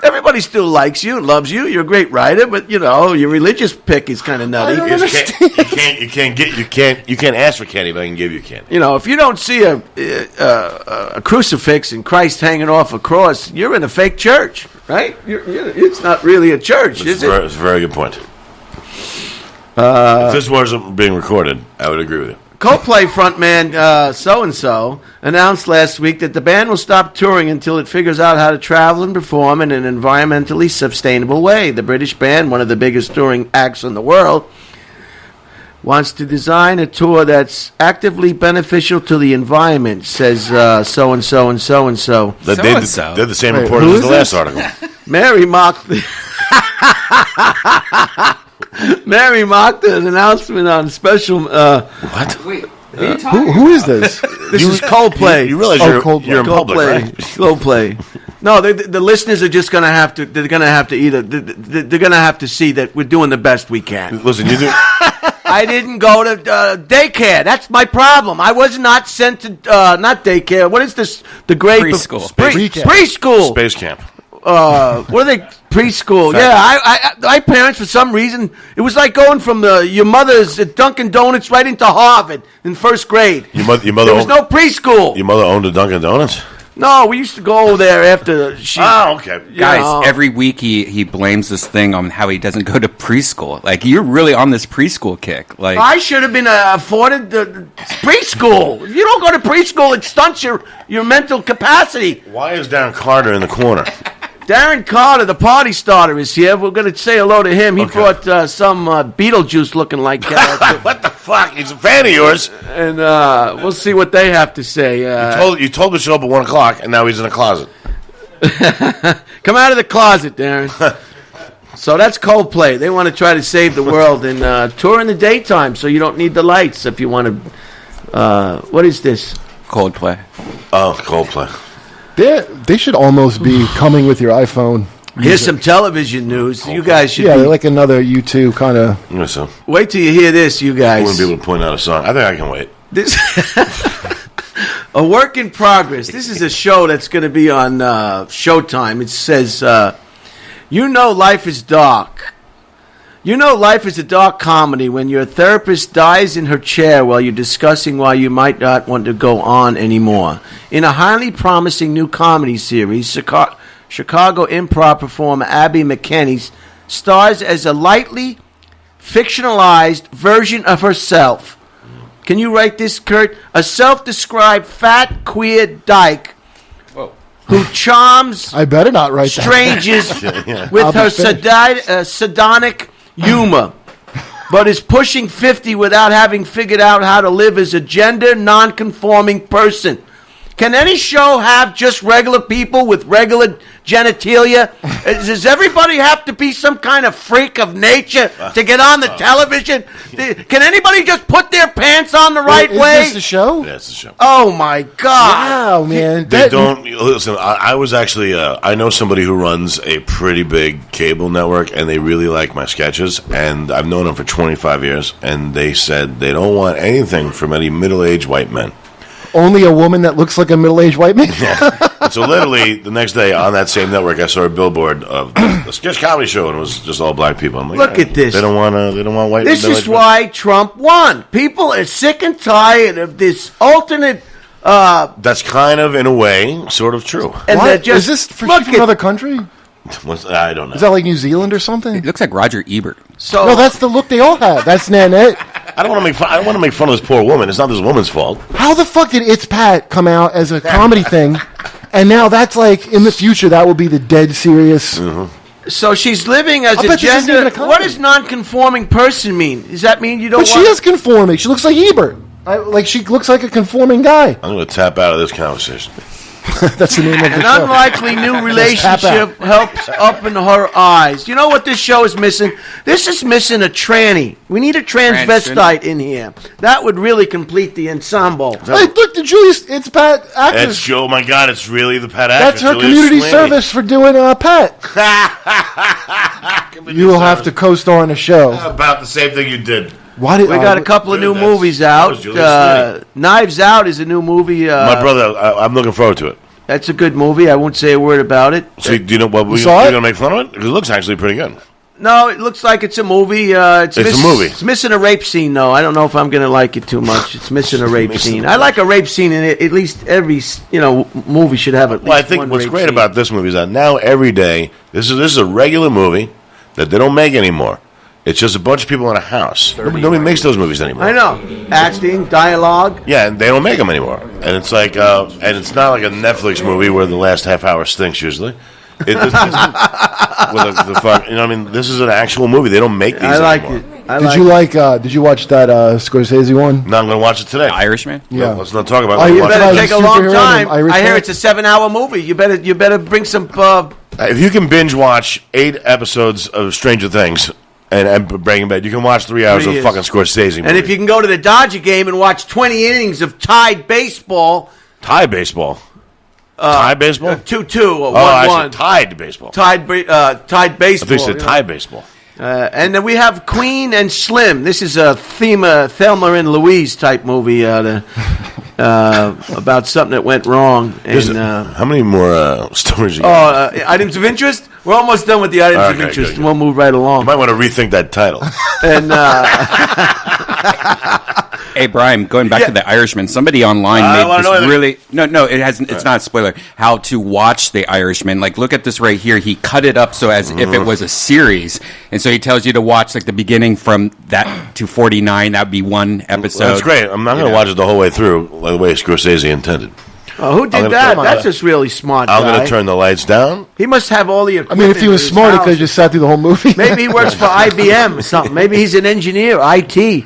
Everybody still likes you, loves you. You're a great writer, but your religious pick is kind of nutty. don't You understand. can't ask for candy, but I can give you candy. If you don't see a crucifix and Christ hanging off a cross, you're in a fake church, right? It's not really a church, is it? It's a very good point. If this wasn't being recorded, I would agree with you. Coldplay frontman so-and-so announced last week that the band will stop touring until it figures out how to travel and perform in an environmentally sustainable way. The British band, one of the biggest touring acts in the world, wants to design a tour that's actively beneficial to the environment, says so-and-so and so-and-so. They're So-and-so. the same Wait, reporters who as is the last this? article. Mary mocked an announcement on special... What? Wait, Who is this? This is Coldplay. You realize Coldplay. you're in public, right? Coldplay. No, the listeners are just going to have to. They're going to have to they're going to have to see that we're doing the best we can. Listen, you do. I didn't go to daycare. That's my problem. I was not sent to not daycare. What is this? The grade Preschool. Preschool. Space camp. What are they? Preschool. Yeah, my parents, for some reason, it was like going from your mother's at Dunkin' Donuts right into Harvard in first grade. Your mother. There was no preschool. Your mother owned a Dunkin' Donuts. No, we used to go over there after she. Oh, okay. guys, every week he blames this thing on how he doesn't go to preschool. Like, you're really on this preschool kick. Like, I should have been afforded the preschool. If you don't go to preschool, it stunts your mental capacity. Why is Darren Carter in the corner? Darren Carter, the party starter, is here. We're going to say hello to him. He Okay. brought some Beetlejuice looking like What the fuck? He's a fan of yours. and we'll see what they have to say. You told him to show up at 1 o'clock, and now he's in a closet. Come out of the closet, Darren. So that's Coldplay. They want to try to save the world and tour in the daytime, so you don't need the lights if you want to. What is this? Coldplay. Oh, Coldplay. They should almost be coming with your iPhone. Here's some television news. You guys should Yeah, be, they're like another U2 kind of. So wait till you hear this, you I guys. wouldn't be able to point out a song. I think I can wait. This a work in progress. This is a show that's going to be on Showtime. It says, life is dark. You know life is a dark comedy when your therapist dies in her chair while you're discussing why you might not want to go on anymore. In a highly promising new comedy series, Chicago improv performer Abby McKinney stars as a lightly fictionalized version of herself. Can you write this, Kurt? A self-described fat queer dyke who charms I better not write strangers Yeah. with her sardonic humor, but is pushing 50 without having figured out how to live as a gender non-conforming person. Can any show have just regular people with regular genitalia? Does everybody have to be some kind of freak of nature to get on the television? Can anybody just put their pants on the right way? Is this the show? That's the show. Oh my God! Wow, man. They don't listen. I was actually. I know somebody who runs a pretty big cable network, and they really like my sketches. And I've known them for 25 years, and they said they don't want anything from any middle-aged white men. Only a woman that looks like a middle-aged white man? And so literally the next day on that same network, I saw a billboard of the sketch comedy show, and it was just all black people. I'm like, Look at this. They don't want. They don't want white. This is middle-aged men. why Trump won. People are sick and tired of this alternate. That's kind of, in a way, sort of true. And What? they're just Is this from look at another country? I don't know. Is that like New Zealand or something? It looks like Roger Ebert. so. No, that's the look they all have. That's Nanette. I don't want to make fun. I don't want to make fun of this poor woman. It's not this woman's fault. How the fuck did It's Pat come out as a comedy thing, and now that's like, in the future, that will be the dead serious... So she's living as I a bet this isn't gender. even a comedy. What does non-conforming person mean? Does that mean you don't But she want? is conforming. She looks like Ebert. Like, she looks like a conforming guy. I'm going to tap out of this conversation. That's the name of the An show. unlikely new relationship helps open her eyes. You know what this show is missing? This is missing a tranny. We need a transvestite in here. That would really complete the ensemble. Hey, look, the Julius It's Pat actress. That's Joe. My God, it's really the Pat That's actress. her Julia community Sweeney. service for doing Pat. You will have to co-star on a show. About the same thing you did. Why did We got a couple of new That's- movies that out. was Julia Sweeney. Knives Out is a new movie. My brother, I'm looking forward to it. That's a good movie. I won't say a word about it. So, do you know what we're saw it? going to make fun of it? Because it looks actually pretty good. No, it looks like it's a movie. It's a movie. It's missing a rape scene, though. I don't know if I'm going to like it too much. It's missing a rape Missing scene. a I rape. like a rape scene in it. At least every movie should have at least Well, I think one what's rape great scene. about this movie is that now every day, this is a regular movie that they don't make anymore. It's just a bunch of people in a house. Nobody makes those movies anymore. I know. Acting, dialogue. Yeah, and they don't make them anymore. And it's like, and it's not like a Netflix movie where the last half hour stinks usually. It just isn't. The fuck, you know, what I mean, this is an actual movie. They don't make these I like anymore. it. I Did like you it. like? Did you watch that Scorsese one? No, I'm going to watch it today. Irishman? Yeah. Let's not talk about Oh, it. you Watch Better it. Like take a long superhero time. and Irish I hear man? it's a 7-hour movie. You better bring some. If you can binge watch 8 episodes of Stranger Things and Breaking Bad, you can watch 3 hours 3 of years. fucking Scorsese movie. And if you can go to the Dodger game and watch 20 innings of tied baseball, Thai baseball. Thai baseball? 2-2 or 1-1. I said tied baseball. Tied I baseball. think you said you know. Thai baseball. And then we have Queen and Slim. This is a Thelma and Louise type movie about something that went wrong. And How many more stories you got? items of interest. We're almost done with the items of Okay, interest, good, and we'll move right along. You might want to rethink that title. And Hey, Brian, going back Yeah. to the Irishman, somebody online I made wanna know this anything. really... No, it hasn't. It's not a spoiler. How to watch the Irishman. Like, look at this right here. He cut it up so as if it was a series. And so he tells you to watch, like, the beginning from that to 49. That would be one episode. That's great. I'm not going to watch it the whole way through, the way Scorsese intended. who did gonna that? turn- That's just really smart. I'm going guy. to turn the lights down. He must have all the I equipment. mean, if he was in his smart, he house. could have just sat through the whole movie. Maybe he works for IBM or something. Maybe he's an engineer, IT.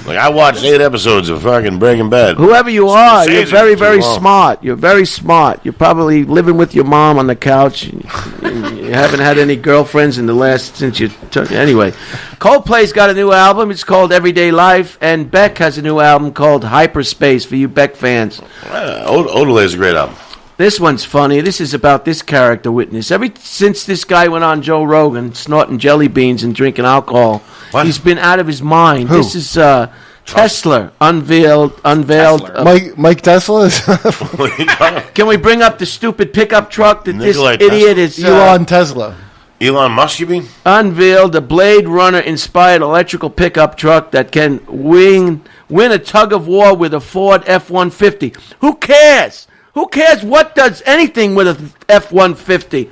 Like, I watched 8 episodes of fucking Breaking Bad. Whoever you are, you're Scorsese's very, too very long. smart. You're very smart. You're probably living with your mom on the couch. You haven't had any girlfriends in the last since you. Anyway, Coldplay's got a new album. It's called Everyday Life, and Beck has a new album called Hyperspace for you Beck fans. Odelay is a great album. This one's funny. This is about this character witness. Ever since this guy went on Joe Rogan, snorting jelly beans and drinking alcohol, What? he's been out of his mind. Who? This is Tesla unveiled. Tesla. Mike Tesla is Can we bring up the stupid pickup truck that this Nikola idiot Tesla? is? Elon Tesla. Elon Musk, you mean? Unveiled a Blade Runner-inspired electrical pickup truck that can win a tug of war with a Ford F-150. Who cares? Who cares what does anything with a F-150?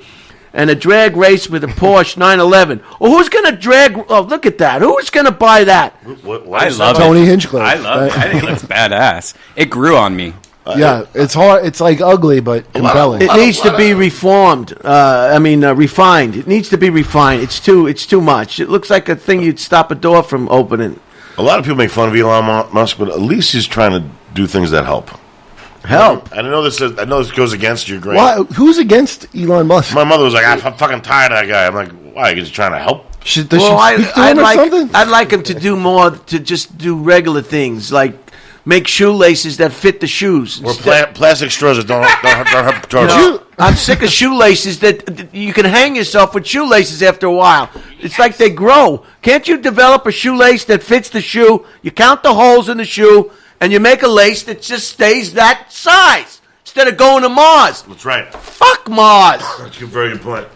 And a drag race with a Porsche 911. Well, who's going to drag... Oh, look at that. Who's going to buy that? I love Tony it. Hinchcliffe. I love it. I think it looks badass. It grew on me. Yeah, it's hard. It's like ugly, but compelling. It needs to be reformed. Refined. It needs to be refined. It's too much. It looks like a thing you'd stop a door from opening. A lot of people make fun of Elon Musk, but at least he's trying to do things that help. Help. I know this goes against your grain. Why? Who's against Elon Musk? My mother was like, I'm fucking tired of that guy. I'm like, why? Is he trying to help? Does she speak to him or something? I'd like him to do more, to just do regular things, like make shoelaces that fit the shoes. Or plastic straws that don't hurt No, I'm sick of shoelaces that you can hang yourself with shoelaces after a while. It's like they grow. Can't you develop a shoelace that fits the shoe? You count the holes in the shoe, and you make a lace that just stays that size instead of going to Mars. That's right. Fuck Mars. That's a very good point.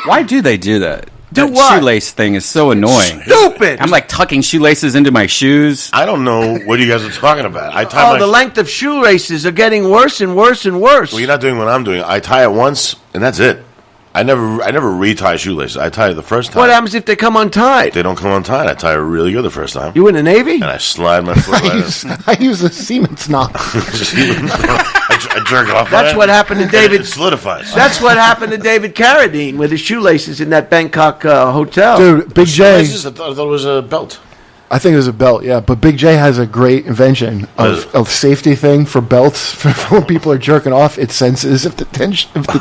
Why do they do that? Do that what? shoelace thing is so annoying. Stupid. I'm like tucking shoelaces into my shoes. I don't know what you guys are talking about. I tie the length of shoelaces are getting worse and worse and worse. Well, you're not doing what I'm doing. I tie it once, and that's it. I never retie shoelaces. I tie it the first time. What happens if they come untied? They don't come untied. I tie it really good the first time. You in the Navy? And I slide my foot right in. I use a Siemens knot. I jerk it off. That's what happened to David. It solidifies. That's what happened to David Carradine with his shoelaces in that Bangkok hotel. Dude, Big J. I thought it was a belt. I think it was a belt, yeah. But Big J has a great invention of safety thing for belts. For when people are jerking off, it senses if the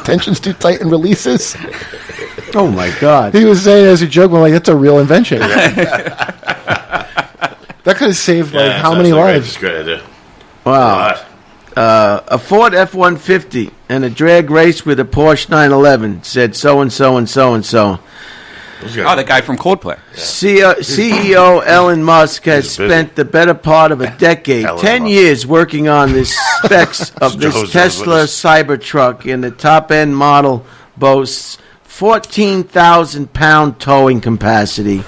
tension's too tight and releases. Oh my God! He was saying as a joke, I'm like, that's a real invention. That could have saved how many lives? That's a great idea. Wow. A Ford F-150 and a drag race with a Porsche 911 said so and so and so and so. Oh, the guy from Coldplay. CEO Elon Musk has spent the better part of a decade, 10 years, working on the specs of this Tesla Cybertruck, and the top-end model boasts 14,000-pound towing capacity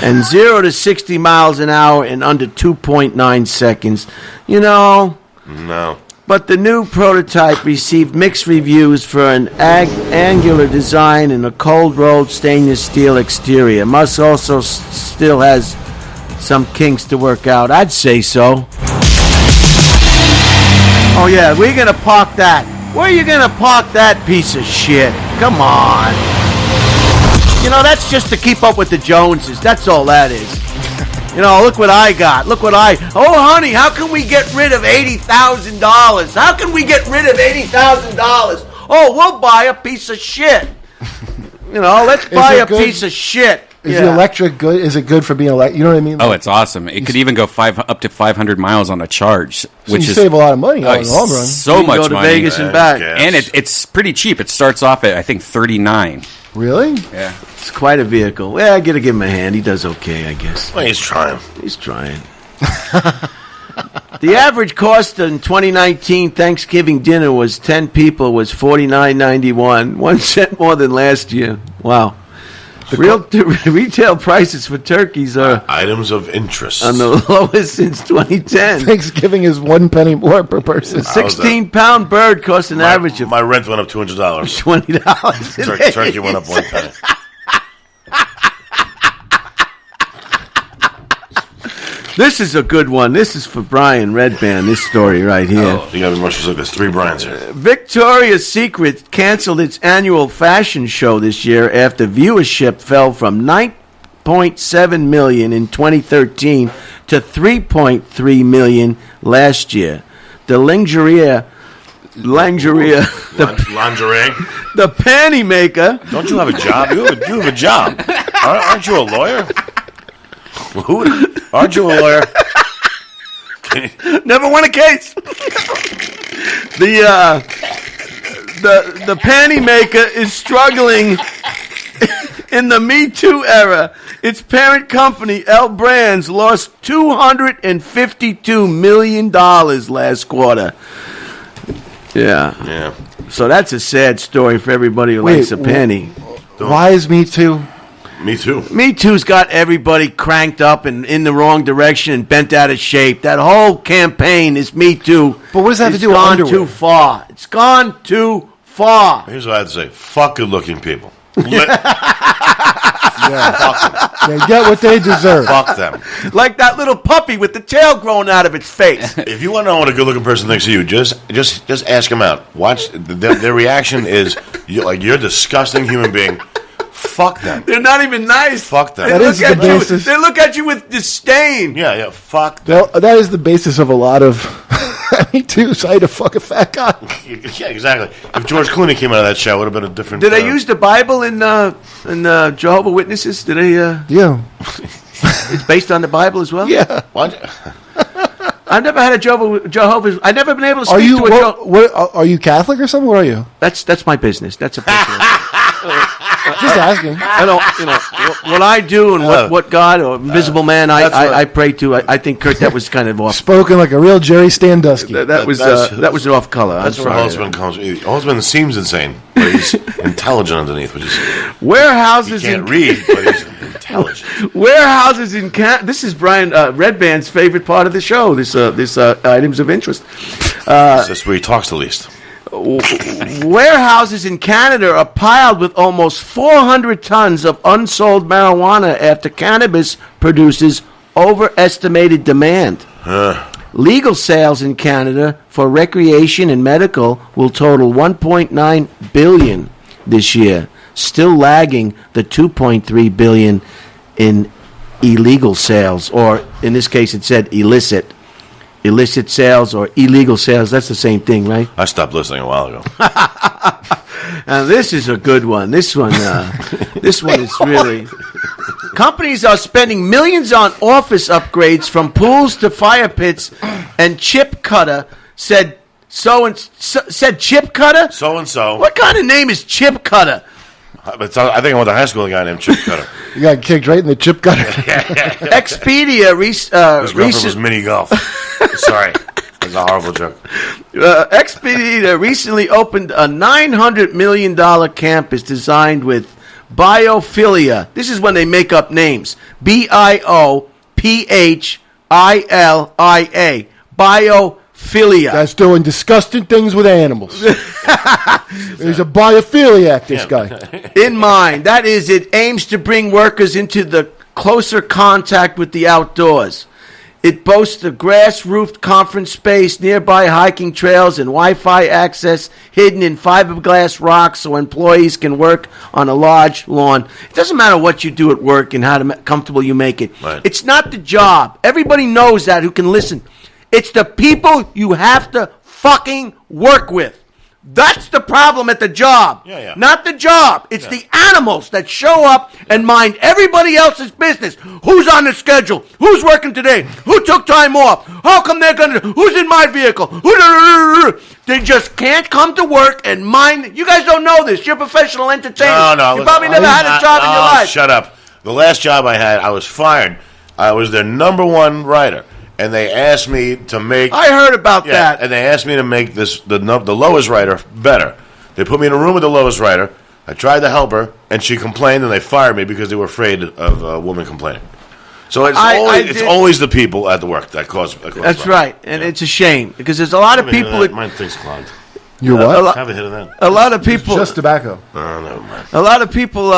and 0 to 60 miles an hour in under 2.9 seconds. No. But the new prototype received mixed reviews for an angular design and a cold-rolled stainless steel exterior. Musk also still has some kinks to work out. I'd say so. Oh, yeah, we're going to park that. Where are you going to park that piece of shit? Come on. That's just to keep up with the Joneses. That's all that is. Look what I got. Oh, honey, how can we get rid of $80,000? How can we get rid of $80,000? Oh, we'll buy a piece of shit. Let's buy a piece of shit. Is the electric good? Is it good for being electric? You know what I mean? Oh, it's awesome. It could even go up to 500 miles on a charge, which you is save a lot of money in the long run. So much go to money. Vegas and back. And it's pretty cheap. It starts off at, I think, $39. Really? Yeah. It's quite a vehicle. Well, I got to give him a hand. He does okay, I guess. Well, he's trying. The average cost in 2019 Thanksgiving dinner was 10 people was $49.91, 1 cent more than last year. Wow. Retail prices for turkeys are items of interest on the lowest since 2010. Thanksgiving is 1 penny more per person. A 16-pound bird costs an average of my rent went up $200. $20. Turkey went up 1 penny. This is a good one. This is for Brian Redban, this story right here. Oh, you got to be more specific. There's 3 Brians here. Victoria's Secret canceled its annual fashion show this year after viewership fell from 9.7 million in 2013 to 3.3 million last year. The lingerie, Lingerie? the panty maker. Don't you have a job? You have a job. Aren't you a lawyer? Aren't you a lawyer? Never won a case. The panty maker is struggling in the Me Too era. Its parent company, L Brands, lost $252 million last quarter. Yeah. Yeah. So that's a sad story for everybody who likes a panty. Why is Me Too? Me Too. Me Too's got everybody cranked up and in the wrong direction and bent out of shape. That whole campaign is Me Too. But what does that have to do with It's gone underwear? too far. It's gone too far. Here's what I have to say. Fuck good-looking people. They get what they deserve. Fuck them. Like that little puppy with the tail growing out of its face. If you want to know what a good-looking person thinks of you, just ask them out. Watch their reaction is you're a disgusting human being. Fuck them. They're not even nice. Fuck them. They That look is the at you. basis. They look at you with disdain. Yeah. Fuck them. Well, that is the basis of a lot of Me Too. So I had to fuck a fat guy. Yeah, exactly. If George Clooney came out of that show, it would have been a different. Did they use the Bible in Jehovah's Witnesses? Did they? Yeah. It's based on the Bible as well. Yeah. What? I've never had a Jehovah's. I've never been able to Are speak you to a what, are you Catholic or something? What are you? That's my business. That's a personal. Just asking. I don't, what I do and what God or Invisible Man I pray to. I think Kurt, that was kind of off. Spoken like a real Jerry Standusky. That was an off color. That's where Holtzman comes. Holtzman seems insane, but he's intelligent underneath. Which is he Warehouses can't in read, but he's intelligent. warehouses in This is Brian Redban's favorite part of the show. This items of interest. That's where he talks the least. Warehouses in Canada are piled with almost 400 tons of unsold marijuana after cannabis produces overestimated demand. Legal sales in Canada for recreation and medical will total $1.9 billion this year, still lagging the $2.3 billion in illegal sales, or in this case it said illicit sales or illegal sales. That's the same thing, right? I stopped listening a while ago. Now this is a good one. This one is really. Companies are spending millions on office upgrades, from pools to fire pits, and Chip Cutter said Chip Cutter. So and so. What kind of name is Chip Cutter? I think I went to high school with a guy named Chip Cutter. You got kicked right in the chip gutter. Expedia His girlfriend was mini golf. Sorry. That's a horrible joke. Expedia recently opened a $900 million campus designed with biophilia. This is when they make up names. BIOPHILIA. Biophilia. That's doing disgusting things with animals. He's a biophiliac, this guy. In mind. That is, it aims to bring workers into the closer contact with the outdoors. It boasts a grass-roofed conference space, nearby hiking trails, and Wi-Fi access hidden in fiberglass rocks so employees can work on a large lawn. It doesn't matter what you do at work and how comfortable you make it. Right. It's not the job. Everybody knows that who can listen. It's the people you have to fucking work with. That's the problem at the job. Yeah. Not the job. It's the animals that show up and mind everybody else's business. Who's on the schedule? Who's working today? Who took time off? How come they're going to... Who's in my vehicle? They just can't come to work and mind... You guys don't know this. You're professional entertainers. No. You probably never had a job in your life. Shut up. The last job I had, I was fired. I was their number one writer. And they asked me to make... I heard about that. And they asked me to make the lowest writer better. They put me in a room with the lowest writer. I tried to help her, and she complained, and they fired me because they were afraid of a woman complaining. So it's always the people at the work that cause That's problems. right. And it's a shame, because there's a lot of people... Mine thing's clogged. You what? Have a hit of that. A lot of people... Just tobacco. Oh, never mind. A lot of people...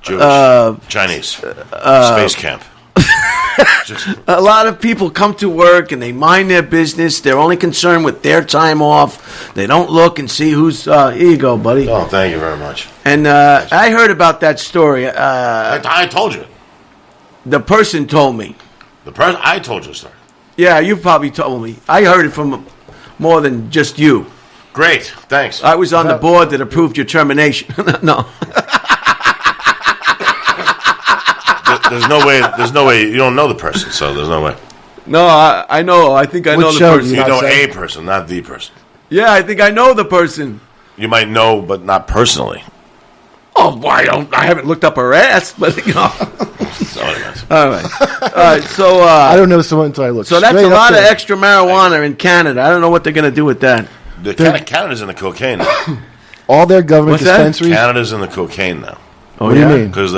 Jewish, Chinese, space camp. A lot of people come to work and they mind their business. They're only concerned with their time off. They don't look and see who's... here you go, buddy. Oh, thank you very much. And I heard about that story. I told you. The person told me. I told you the story. Yeah, you probably told me. I heard it from more than just you. Great, thanks. I was on the board that approved your termination. No. There's no way. You don't know the person, so there's no way. No, I know. I think I know the show person. You know saying? a person, not the person. Yeah, I think I know the person. You might know, but not personally. Oh, I haven't looked up her ass, but you know. That's what it meant. All right. So I don't know someone until I look. So that's a straight up lot of there. extra marijuana in Canada. I don't know what they're going to do with that. Canada's in the cocaine now. All their government What's that? dispensaries. Canada's in the cocaine now. Oh, What do you mean? Because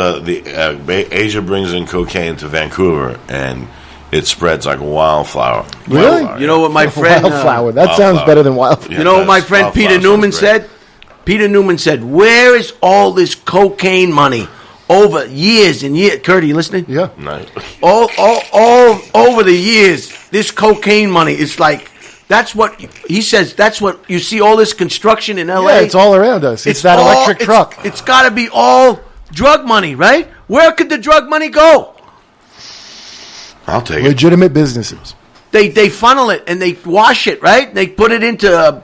Asia brings in cocaine to Vancouver, and it spreads like wildflower. Really? Wildflower, You know what my friend... Wildflower. That Wildflower. sounds better than wildflower. Yeah. You know what my That's- friend wildflower Peter sounds Newman great. said? Peter Newman said, where is all this cocaine money over years and years? Kurt, are you listening? Yeah. Nice. All over the years, this cocaine money is like, that's what, he says, that's what, you see all this construction in L.A.? Yeah, it's all around us. It's that all- electric truck. It's got to be all drug money, right? Where could the drug money go? I'll take it. Legitimate businesses. They funnel it and they wash it, right? They put it into,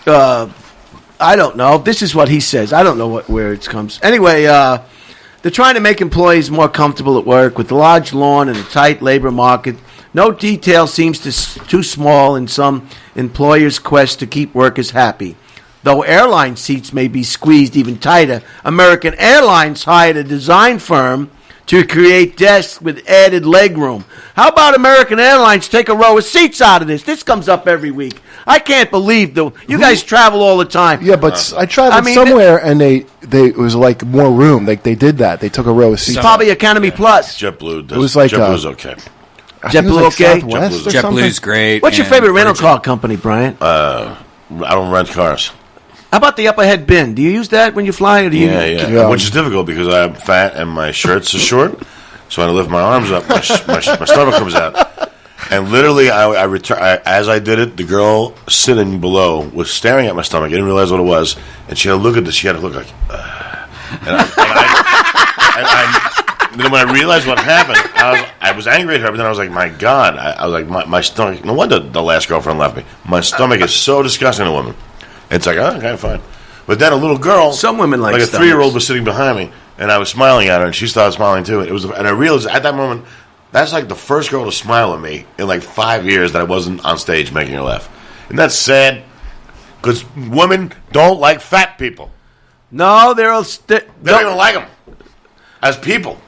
I don't know. This is what he says. I don't know where it comes. Anyway, they're trying to make employees more comfortable at work with a large lawn and a tight labor market. No detail seems too small in some employers' quest to keep workers happy. Though airline seats may be squeezed even tighter, American Airlines hired a design firm to create desks with added legroom. How about American Airlines take a row of seats out of this? This comes up every week. I can't believe you guys travel all the time. Yeah, but I traveled somewhere and they it was like more room. Like they did that. They took a row of seats. It's probably Economy Plus. JetBlue does. It was like, JetBlue's okay. I think it was JetBlue, like okay? Southwest or something. JetBlue's great. What's your and favorite rental Virgin. car company, Brian? I don't rent cars. How about the upper head bin? Do you use that when you fly, or do you? Yeah. Which is difficult because I'm fat and my shirts are short. So when I lift my arms up, my stomach comes out. And literally, as I did it, the girl sitting below was staring at my stomach. I didn't realize what it was. And she had to look at this. She had to look like... And then when I realized what happened, I was angry at her, but then I was like, my God. I was like, my stomach... No wonder the last girlfriend left me. My stomach is so disgusting to women. It's like, oh, okay, fine. But then a little girl... Some women like a stomachs. 3-year-old was sitting behind me, and I was smiling at her, and she started smiling too. And I realized at that moment, that's like the first girl to smile at me in like 5 years that I wasn't on stage making her laugh. And that's sad, because women don't like fat people. No, they They don't even like them as people.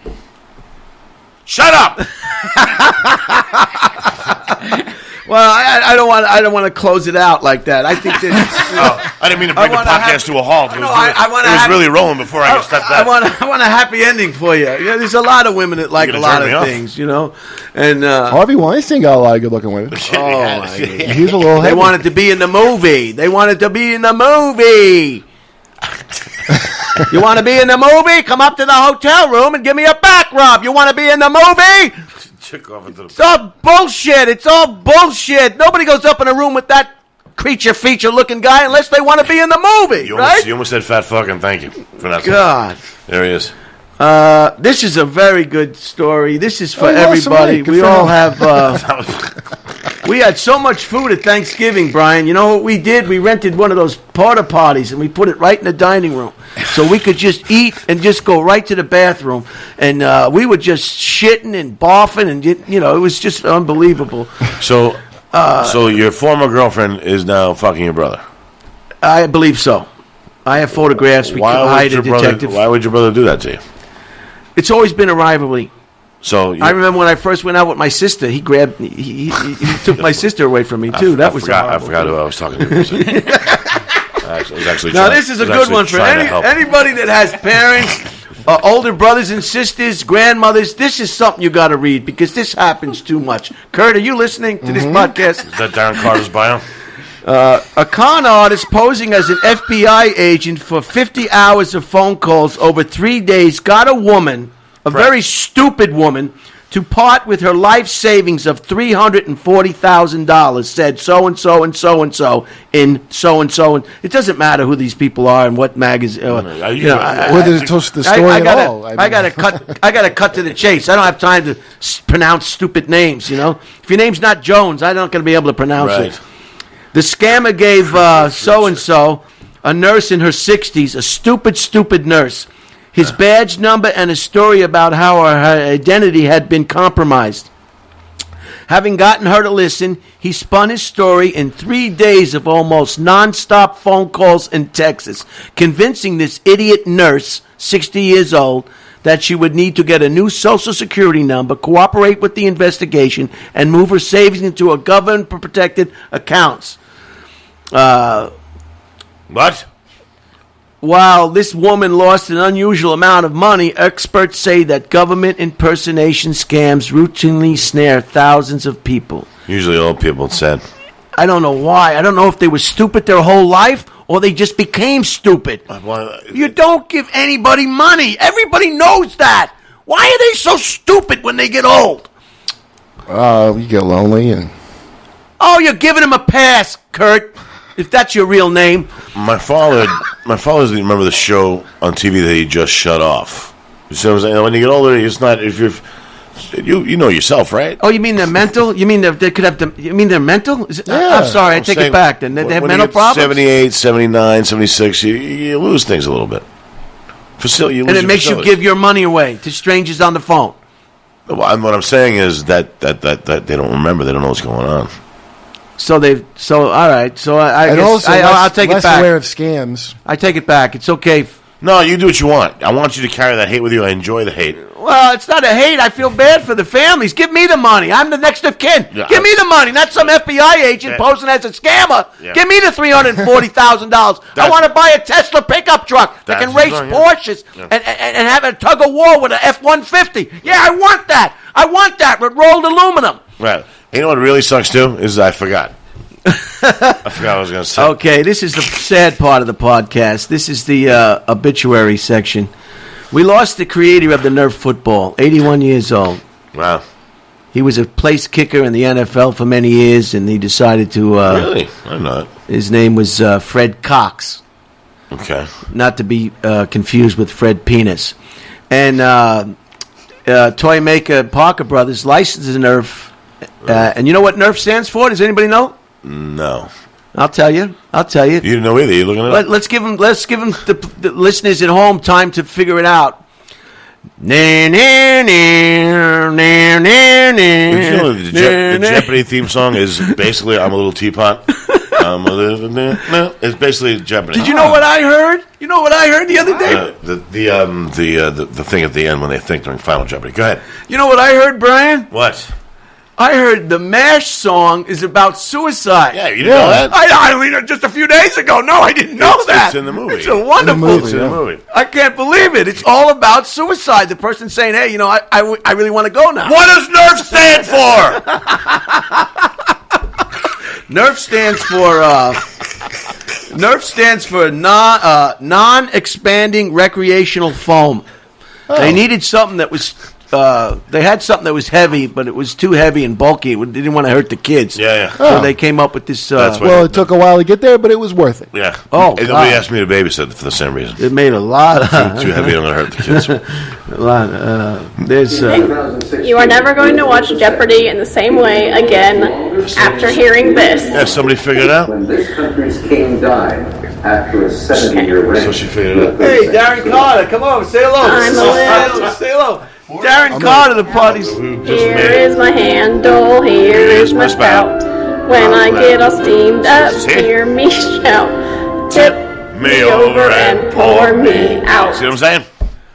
Shut up! Well, I don't want to close it out like that. I think that I didn't mean to bring the podcast to a halt. It was really rolling before I stepped out. I want a happy ending for you. Yeah, there's a lot of women that like a You're lot gonna of jerk me things, you know. And Harvey Weinstein got a lot of good-looking women. oh my God. He's a little They heavy. wanted to be in the movie. They wanted to be in the movie. You want to be in the movie? Come up to the hotel room and give me a back rub. You want to be in the movie? It's all bullshit. It's all bullshit. Nobody goes up in a room with that creature feature looking guy unless they want to be in the movie, right? You almost said fat fucking. Thank you for that. God. There he is. This is a very good story. This is for Oh, awesome, everybody. mate. Good We for all him. have... we had so much food at Thanksgiving, Brian. You know what we did? We rented one of those porta potties and we put it right in the dining room. So we could just eat and just go right to the bathroom. And we were just shitting and barfing and, you know, it was just unbelievable. So your former girlfriend is now fucking your brother. I believe so. I have photographs. We hired a detective. Why would your brother do that to you? It's always been a rivalry. So I remember when I first went out with my sister. He grabbed, he took my sister away from me too. I forgot who I was talking to. Now this is a good one for anybody that has parents, older brothers and sisters, grandmothers. This is something you got to read because this happens too much. Kurt, are you listening to this podcast? Is that Darren Carter's bio? A con artist posing as an FBI agent for 50 hours of phone calls over 3 days got a woman, a very stupid woman, to part with her life savings of $340,000, said so-and-so and so-and-so in so-and-so. And it doesn't matter who these people are and what magazine. Whether it's the story at all. I gotta cut to the chase. I don't have time to pronounce stupid names, you know. If your name's not Jones, I'm not going to be able to pronounce it. The scammer gave so-and-so, a nurse in her 60s, a stupid nurse, his badge number and a story about how her identity had been compromised. Having gotten her to listen, he spun his story in 3 days of almost nonstop phone calls and texts, convincing this idiot nurse, 60 years old, that she would need to get a new Social Security number, cooperate with the investigation, and move her savings into a government-protected accounts. What? while this woman lost an unusual amount of money, experts say that government impersonation scams routinely snare thousands of people. Usually old people, it's sad. I don't know why. I don't know if they were stupid their whole life or they just became stupid. You don't give anybody money. Everybody knows that. Why are they so stupid when they get old? You get lonely and... Oh, you're giving them a pass, Kurt, if that's your real name. My father doesn't remember the show on TV that he just shut off. You see what I'm saying? When you get older, it's not, if you're... You know yourself, right? Oh, you mean they're mental? You mean they could have? You mean they're mental? I'm sorry, I take it back. Then they have mental problems. 78, 79, 76, you lose things a little bit. And it makes you give your money away to strangers on the phone. Well, what I'm saying is that they don't remember. They don't know what's going on. So all right. So I guess I'll take it back. Less aware of scams. I take it back. It's okay. No, you do what you want. I want you to carry that hate with you. I enjoy the hate. Well, it's not a hate. I feel bad for the families. Give me the money. I'm the next of kin. Yeah, give me the money, not some FBI agent posing as a scammer. Yeah. Give me the $340,000. I want to buy a Tesla pickup truck that can race Porsches and have a tug of war with an F-150. Yeah, I want that. I want that with rolled aluminum. Right. You know what really sucks, too? Is I forgot. I forgot what I was going to say. Okay, this is the sad part of the podcast. This is the obituary section. We lost the creator of the Nerf football, 81 years old. Wow. He was a place kicker in the NFL for many years, and he decided to... really? I'm not. His name was Fred Cox. Okay. Not to be confused with Fred Penis. And toy maker Parker Brothers licenses Nerf. And you know what Nerf stands for? Does anybody know? No. I'll tell you. You didn't know either. You're looking it up. Let's give them the listeners at home time to figure it out. Did you know the Jeopardy theme song is basically "I'm a Little Teapot"? It's basically Jeopardy. Did you know what I heard? You know what I heard the other day? The thing at the end when they think during Final Jeopardy. Go ahead. You know what I heard, Brian? What? I heard the MASH song is about suicide. Yeah, you didn't know that? I mean, just a few days ago. No, I didn't know that. It's in the movie. It's a wonderful It's in the movie. I can't believe it. It's all about suicide. The person saying, hey, I really want to go now. What does NERF stand for? NERF stands for non-expanding recreational foam. Oh. They needed something that was... they had something that was heavy, but it was too heavy and bulky. They didn't want to hurt the kids. Yeah. So they came up with this. Well, it took a while to get there, but it was worth it. Yeah. Oh, and nobody asked me to babysit for the same reason. It made a lot. Too heavy, I'm going to hurt the kids. A lot. There's. You are never going to watch Jeopardy in the same way again after hearing this. Yeah, somebody figured it out. When this country's king died after a 70-year reign. So she figured it out. Hey, Darren Carter, come over, say hello. Say hello. Darren Carter, the party's. Here is my handle, here is my spout. When I get all steamed up, hear me shout. Tip me over and pour me out. See what I'm saying?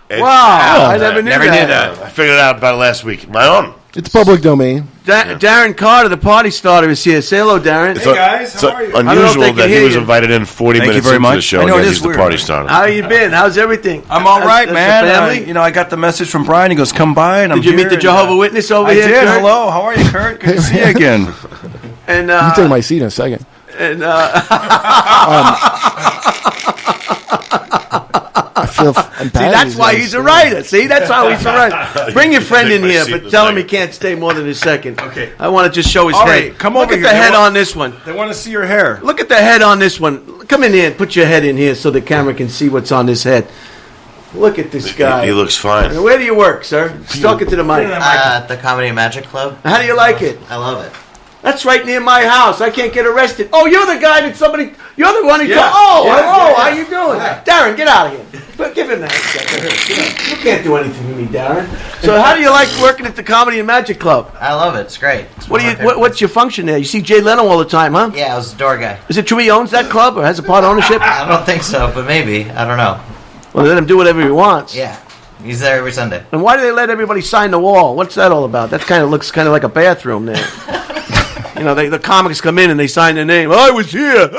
Wow, I never knew that. I figured it out about last week. My own. It's public domain. Darren Carter, the party starter, is here. Say hello, Darren. Hey, guys. How are you? Unusual that he was invited in 40 minutes into the show. I know, he's the party starter. How you been? How's everything? I'm all right, man. I got the message from Brian. He goes, come by, and I'm here. Did you meet the Jehovah's Witness over here, I did. Kurt? Hello. How are you, Kurt? Good to see you again. And you can take my seat in a second. And I feel See, that's why he's a writer. See, that's how he's a writer. Bring your friend in here, but tell him he can't stay more than a second. Okay. I want to just show his All head. right, come over here. here. Look at the head on this one. They want to see your hair. Look at the head on this one. Come in here and put your head in here so the camera can see what's on this head. Look at this guy. He looks fine. Where do you work, sir? Just talk it to the mic. At the Comedy and Magic Club. How do you like it? I love it. That's right near my house. I can't get arrested. Oh, you're the guy that somebody... You're the one who... Yeah. Hello. How you doing? Darren, get out of here. Give him that. You can't do anything to me, Darren. So how do you like working at the Comedy and Magic Club? I love it. It's great. It's What's your function there? You see Jay Leno all the time, huh? Yeah, I was the door guy. Is it true he owns that club or has a part ownership? I don't think so, but maybe. I don't know. Well, let him do whatever he wants. Yeah. He's there every Sunday. And why do they let everybody sign the wall? What's that all about? That looks kind of like a bathroom there. The comics come in and they sign their name. I was here.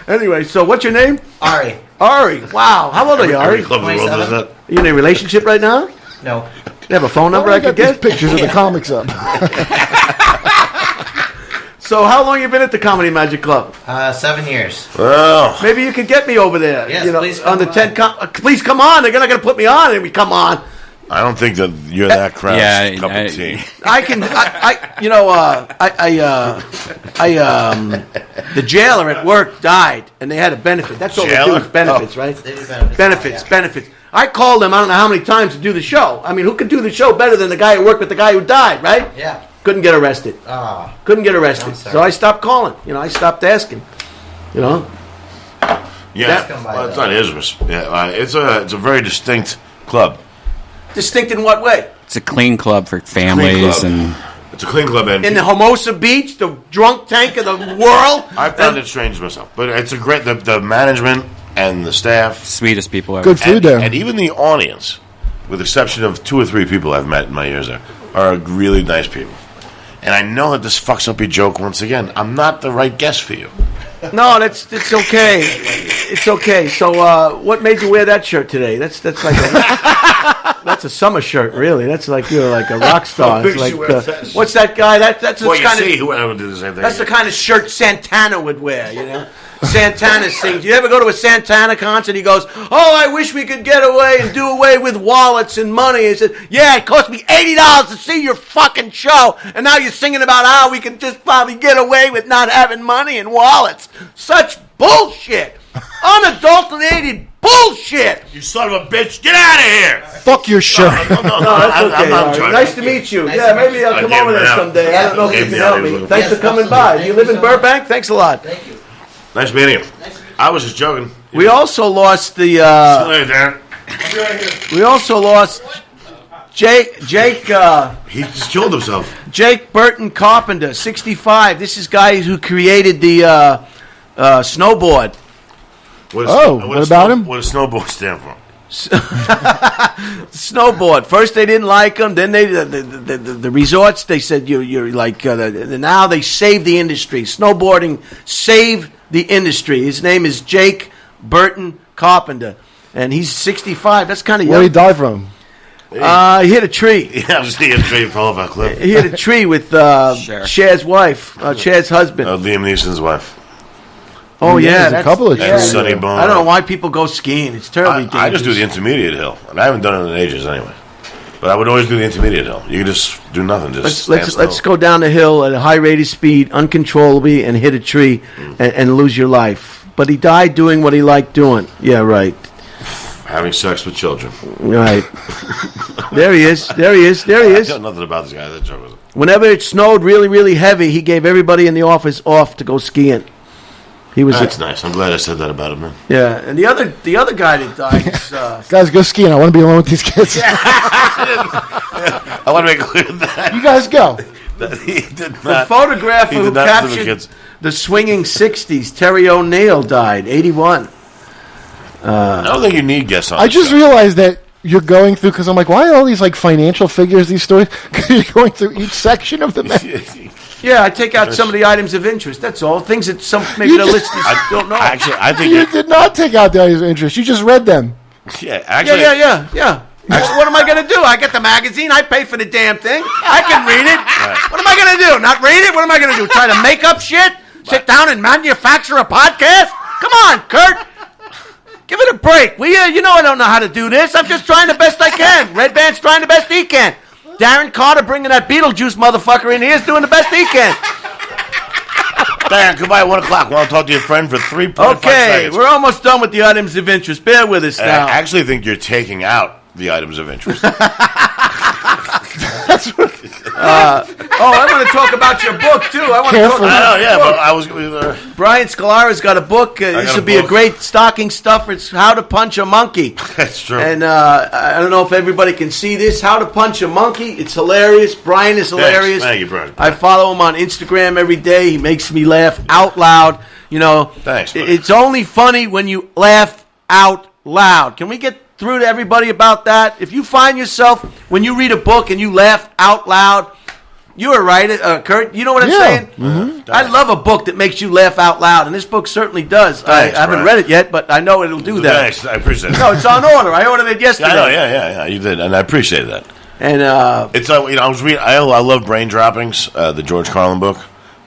Anyway, so what's your name? Ari. Ari. Wow. How old are you, Every Ari? club in the world does that. You in a relationship right now? No. You have a phone number I could get? Pictures of the comics up. So how long you been at the Comedy Magic Club? 7 years. Well, Maybe you could get me over there. Yes, you know, please come on the on. 10. Please come on. They're not going to put me on. And we come on. I don't think that you're that crowd's Yeah, cup of tea. I can. The jailer at work died, and they had a benefit. That's all they do Jailer? is benefits, right? They do benefits. Benefits. I called them. I don't know how many times to do the show. I mean, who could do the show better than the guy who worked with the guy who died, right? Yeah. Couldn't get arrested. Couldn't get arrested. I'm sorry. So I stopped calling. I stopped asking. Yeah, come by, well, it's though. not his risk. Yeah, it's a very distinct club. Distinct in what way? It's a clean club for families club. and It's a clean club, and In the Hermosa Beach, the drunk tank of the world. I found it strange myself, but it's a great the management and the staff, sweetest people ever. Good food there. and even the audience, with the exception of 2 or 3 people I've met in my years there, are really nice people. And I know that this fucks up your joke once again. I'm not the right guest for you. No, it's okay. It's okay. So, what made you wear that shirt today? That's like that's a summer shirt, really. That's like you're like a rock star. What It's makes you like wear that? what's that guy? That's the Well, you kind see, of whoever did the same thing. that's the kind of shirt Santana would wear. Santana sings. You ever go to a Santana concert? He goes, "Oh, I wish we could get away and do away with wallets and money." He said, "Yeah, it cost me $80 to see your fucking show, and now you're singing about how we can just probably get away with not having money and wallets." Such bullshit, unadulterated bullshit. You son of a bitch, get out of here! Fuck your shirt. No, That's okay. I'm not Ari. trying. Nice to meet you. Nice Yeah, to meet maybe you. I'll I come gave over him there out. someday. I don't know if Gave you me can out. help He was me. looking Thanks for for coming it. by. Thank You you live in so much. Burbank? Thanks a lot. Thank you. Nice meeting you. I was just joking. We also lost the. Later, Darren. We also lost Jake. He just killed himself. Jake Burton Carpenter, 65. This is guy who created the snowboard. What What about him? What does snowboard stand for? Snowboard. First they didn't like him. Then the resorts. They said you're like. Now they saved the industry. Snowboarding saved the industry. His name is Jake Burton Carpenter, and he's 65. That's kind of Where young. he died from? He hit a tree. Yeah, I was seeing straight fell off a cliff. He hit a tree with Cher's wife, Cher's husband. Liam Neeson's wife. Oh yeah, There's a couple of And trees. Sonny Bono. I don't know why people go skiing. It's terribly dangerous. I just do the intermediate hill, and I haven't done it in ages anyway. But I would always do the intermediate hill. You can just do nothing. Just Let's go down the hill at a high rate of speed, uncontrollably, and hit a tree and lose your life. But he died doing what he liked doing. Yeah, right. Having sex with children. Right. There he is. There he is. There he I is. know nothing about this guy. That joke was. Whenever it snowed really, really heavy, he gave everybody in the office off to go skiing. He was That's nice. I'm glad I said that about him, man. yeah. And the other guy that died is Guys, go skiing. I want to be alone with these kids. I want to make clear that You guys go. he did the not. photographer he who did not do the captured kids. the swinging 60s. Terry O'Neill died, 81. I don't think you need guests on. I the just show. realized that you're going through, because I'm like, why are all these like financial figures, these stories? Because you're going through each section of the map. Yeah, I take out some of the items of interest. That's all. Things that maybe You the just- listeners don't know. Actually, I think. You did not take out the items of interest. You just read them. Yeah, actually. Yeah. What am I going to do? I get the magazine. I pay for the damn thing. I can read it. Right. What am I going to do? Not read it? What am I going to do? Try to make up shit? Sit down and manufacture a podcast? Come on, Kurt. Give it a break. You know I don't know how to do this. I'm just trying the best I can. Redban's trying the best he can. Darren Carter bringing that Beetlejuice motherfucker in here is doing the best he can. Darren, come by at 1 o'clock. Want to talk to your friend for 3.5 Okay, seconds. we're almost done with the items of interest. Bear with us I now. actually think you're taking out the items of interest. I want to talk about your book, too. I want to talk Careful. I about know, yeah, but I was. Brian Scolaro's got a book. This got would a be a book. great stocking stuffer. It's How to Punch a Monkey. That's true. And I don't know if everybody can see this. How to Punch a Monkey. It's hilarious. Brian is hilarious. Thank you, Brian. I follow him on Instagram every day. He makes me laugh out loud. You know, Thanks, buddy. it's only funny when you laugh out loud. Can we get through to everybody about that? If you find yourself, when you read a book and you laugh out loud, You were right, Kurt. You know what I'm saying? Mm-hmm. I love a book that makes you laugh out loud, and this book certainly does. Thanks, I haven't Brian. read it yet, but I know it'll do that. Thanks, I appreciate it. No, it's on order. I ordered it yesterday. I know, yeah, you did, and I appreciate that. And It's I was reading. I love Brain Droppings, the George Carlin book,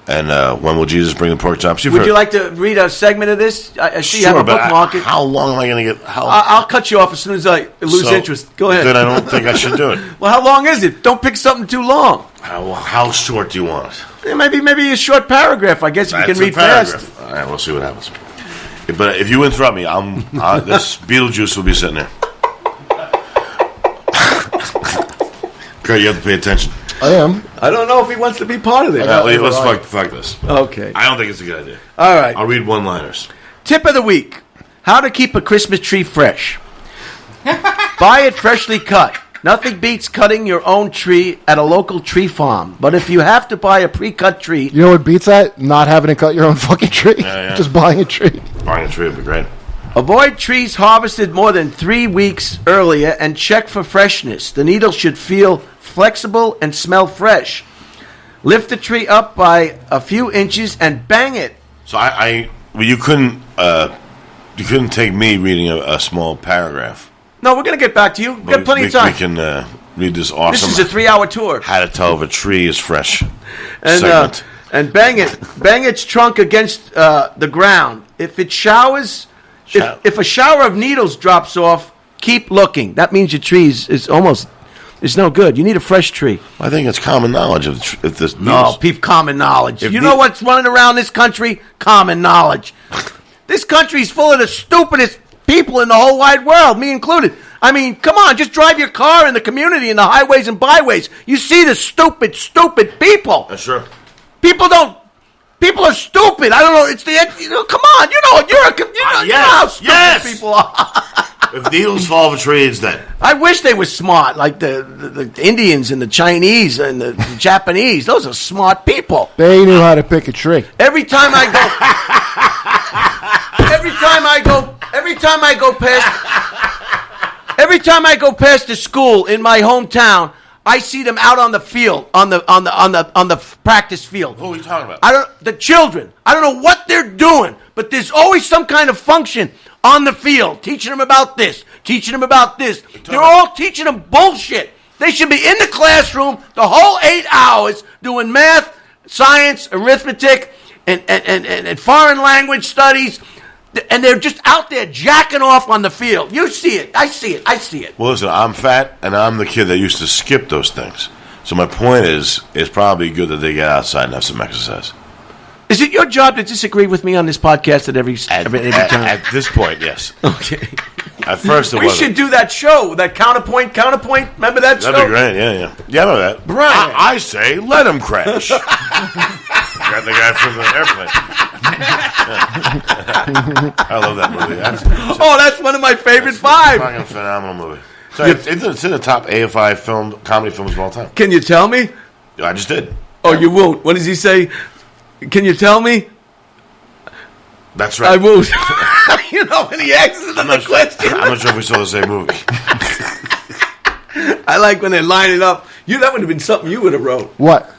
and When Will Jesus Bring the Pork Chops? would you like to read a segment of this? I see you have a bookmark. How long am I going to get? I'll cut you off as soon as I lose interest. Go ahead. Then I don't think I should do it. Well, how long is it? Don't pick something too long. How short do you want it? Maybe a short paragraph. I guess if you can read fast. All right, we'll see what happens. But if you interrupt me, this Beetlejuice will be sitting there. Kurt, you have to pay attention. I am. I don't know if he wants to be part of it. Let's fuck this. Okay. I don't think it's a good idea. All right. I'll read one-liners. Tip of the week: how to keep a Christmas tree fresh. Buy it freshly cut. Nothing beats cutting your own tree at a local tree farm. But if you have to buy a pre-cut tree, You know what beats that? Not having to cut your own fucking tree. Yeah. Just buying a tree. Buying a tree would be great. avoid trees harvested more than 3 weeks earlier and check for freshness. The needle should feel flexible and smell fresh. Lift the tree up by a few inches and bang it. So you couldn't take me reading a small paragraph. No, we're going to get back to you. We've got plenty of time. We can read this awesome. This is a 3-hour tour. How to tell if a tree is fresh. And segment. and bang its trunk against the ground. If it showers, if a shower of needles drops off, keep looking. That means your tree is no good. You need a fresh tree. I think it's common knowledge if this. No, common knowledge. You know what's running around this country? Common knowledge. This country's full of the stupidest people in the whole wide world, me included. I mean, come on, just drive your car in the community, in the highways and byways. You see the stupid people. Sure. People are stupid. I don't know. It's come on. You know how stupid people are. If needles fall off a tree, it's dead. I wish they were smart, like the Indians and the Chinese and the Japanese. Those are smart people. They knew how to pick a tree. Every time I go past the school in my hometown, I see them out on the field, on the practice field. Who are you talking about? The children. I don't know what they're doing, but there's always some kind of function on the field, teaching them about this, teaching them about this. They're all teaching them bullshit. They should be in the classroom the whole 8 hours doing math, science, arithmetic, and foreign language studies. And they're just out there jacking off on the field. You see it. I see it. Well, listen, I'm fat, and I'm the kid that used to skip those things. So my point is, it's probably good that they get outside and have some exercise. Is it your job to disagree with me on this podcast at every time? At this point, yes. Okay. At first, it we wasn't. should do that show, that counterpoint. Remember that show? That'd be great, yeah. Yeah, I know that. Right. I say, let him crash. Got the guy from the airplane. I love that movie. That's one of my favorite five. Fucking phenomenal movie. So it's in the top AFI comedy films of all time. Can you tell me? I just did. Oh, you won't. What does he say? Can you tell me? That's right. I won't. You know, when he asks the question. I'm not sure if we saw the same movie. I like when they line it up. That would have been something you would have wrote. What?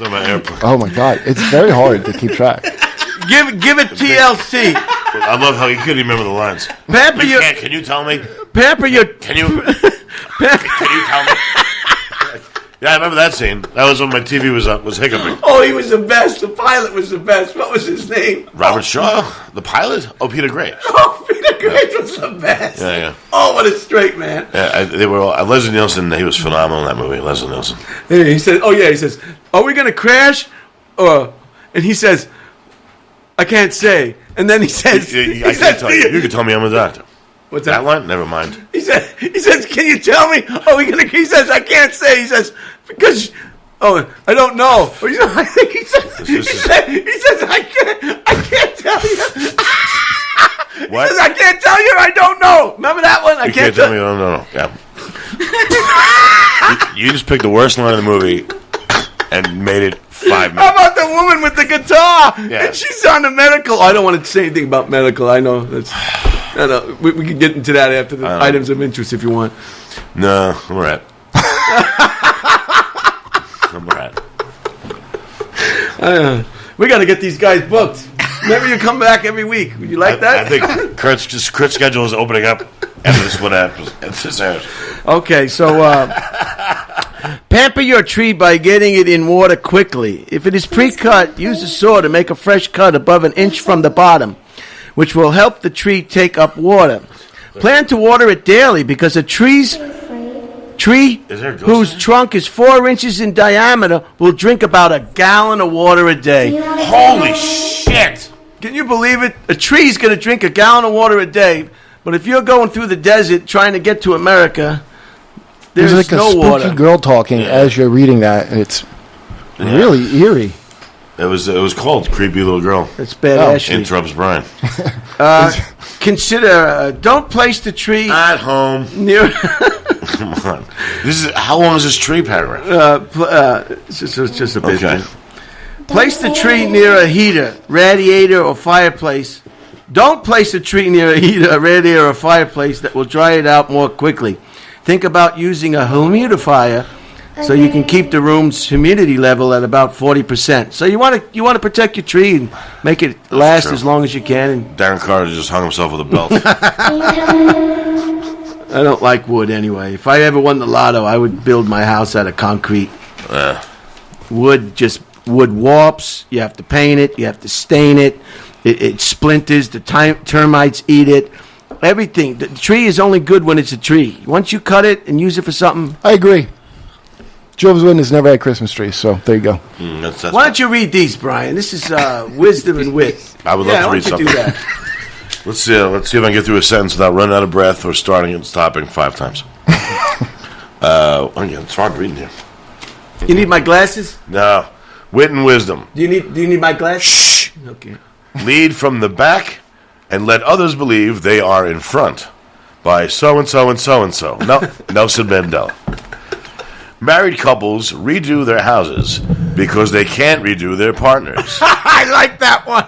Airplane. Oh my God, it's very hard to keep track. Give it TLC. I love how you couldn't remember the lines. Can you tell me? Pamper your. Can you tell me? Yeah, I remember that scene. That was when my TV was hiccuping. Oh, he was the best. The pilot was the best. What was his name? Robert Shaw, the pilot. Oh, Peter Graves. Oh, Peter Graves was the best. Yeah. Oh, what a straight man. Yeah, they were all. Leslie Nielsen. He was phenomenal in that movie. Leslie Nielsen. And he said, he says, are we going to crash? And he says, I can't say. And then he says, I can't tell you. You can tell me I'm a doctor. What's that? That line? Never mind. He says, can you tell me? He says, I can't say. He says, because, I don't know. Or he says, I can't tell you. What? He says, I can't tell you. I don't know. Remember that one? I can't tell me. No. Yeah. You just picked the worst line of the movie and made it 5 minutes. How about the woman with the guitar? Yeah. And she's on the medical. I don't want to say anything about medical. I know that's. We can get into that after the items of interest if you want. No, we're at. We got to get these guys booked. Maybe you come back every week. Would you like that? I think Kurt's schedule is opening up after this one happens. Okay, so pamper your tree by getting it in water quickly. If it is pre-cut, use a saw to make a fresh cut above an inch from the bottom, which will help the tree take up water. Plan to water it daily because a tree whose trunk is 4 inches in diameter will drink about a gallon of water a day. Holy shit! Can you believe it? A tree's going to drink a gallon of water a day, but if you're going through the desert trying to get to America, there's like no a spooky water. girl talking as you're reading that, and it's really eerie. It was called Creepy Little Girl. It's bad, Ashley. Interrupts Brian. Consider, don't place the tree At home. near... Come on. How long is this tree paragraph? it's just a bit. Okay. Place the tree near a heater, radiator, or fireplace. Don't place a tree near a heater, a radiator, or fireplace that will dry it out more quickly. Think about using a humidifier so you can keep the room's humidity level at about 40%. So you want to protect your tree and make it last true. as long as you can. And Darren Carter just hung himself with a belt. I don't like wood anyway. If I ever won the lotto, I would build my house out of concrete. Wood warps. You have to paint it. You have to stain it. It splinters. The termites eat it. Everything. The tree is only good when it's a tree. Once you cut it and use it for something. I agree. Jehovah's Witness never had Christmas trees, so there you go. Why don't you read these, Brian? This is wisdom and wit. I would love to read something. Do that. Let's see if I can get through a sentence without running out of breath or starting and stopping 5 times. It's hard reading here. You need my glasses? No. Wit and wisdom. Do you need my glasses? Shh. Okay. Lead from the back and let others believe they are in front. By so-and-so and so-and-so. No, Nelson Mandela. Married couples redo their houses because they can't redo their partners. I like that one.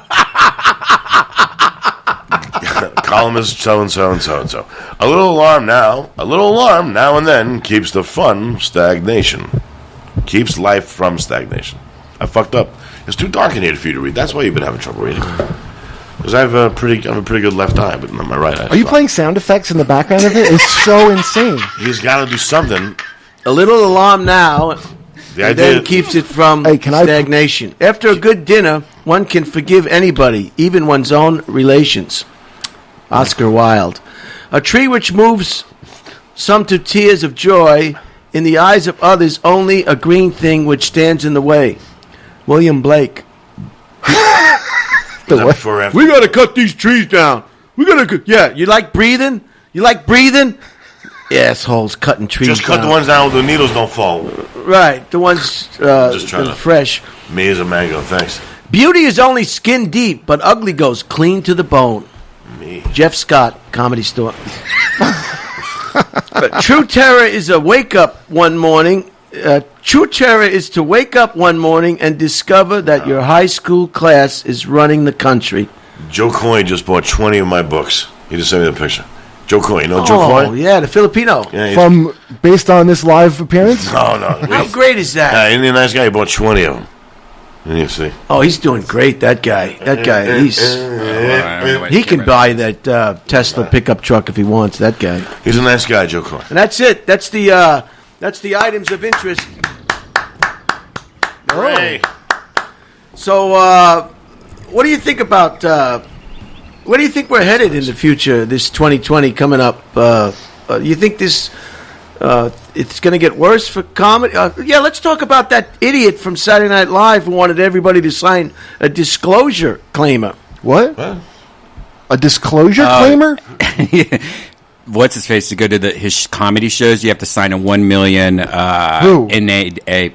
Columnist so-and-so and so-and-so. A little alarm now and then keeps the fun stagnation. Keeps life from stagnation. I fucked up. It's too dark in here for you to read. That's why you've been having trouble reading. Because I have a pretty good left eye, but not my right eye. Are you playing sound effects in the background of it? It's so insane. He's got to do something. A little alarm now, and then keeps it from stagnation. After a good dinner, one can forgive anybody, even one's own relations. Oscar Wilde. A tree which moves some to tears of joy, in the eyes of others only a green thing which stands in the way. William Blake. We got to cut these trees down. Yeah, you like breathing? Assholes cutting trees Just cut down. the ones down where the needles don't fall. Right, the ones Just trying to fresh. Me as a mango, thanks. Beauty is only skin deep, but ugly goes clean to the bone. Me. Jeff Scott, Comedy Store. True terror is a wake up one morning. True terror is to wake up one morning and discover that your high school class is running the country. Joe Coyne just bought 20 of my books. He just sent me the picture. Joe Coyne, you know Joe Coyne? Oh, yeah, the Filipino. Yeah, Based on this live appearance? No. How great is that? Isn't he a nice guy? He bought 20 of them. And you see. Oh, he's doing great, that guy. He can buy that Tesla pickup truck if he wants, that guy. He's a nice guy, Joe Coyne. And that's it. That's the items of interest. Hooray. So, what do you think about... where do you think we're headed in the future, this 2020 coming up? You think this... it's going to get worse for comedy? Let's talk about that idiot from Saturday Night Live who wanted everybody to sign a disclosure claimer. What? A disclosure claimer? What's his face to go to his comedy shows? You have to sign a $1 million NDA.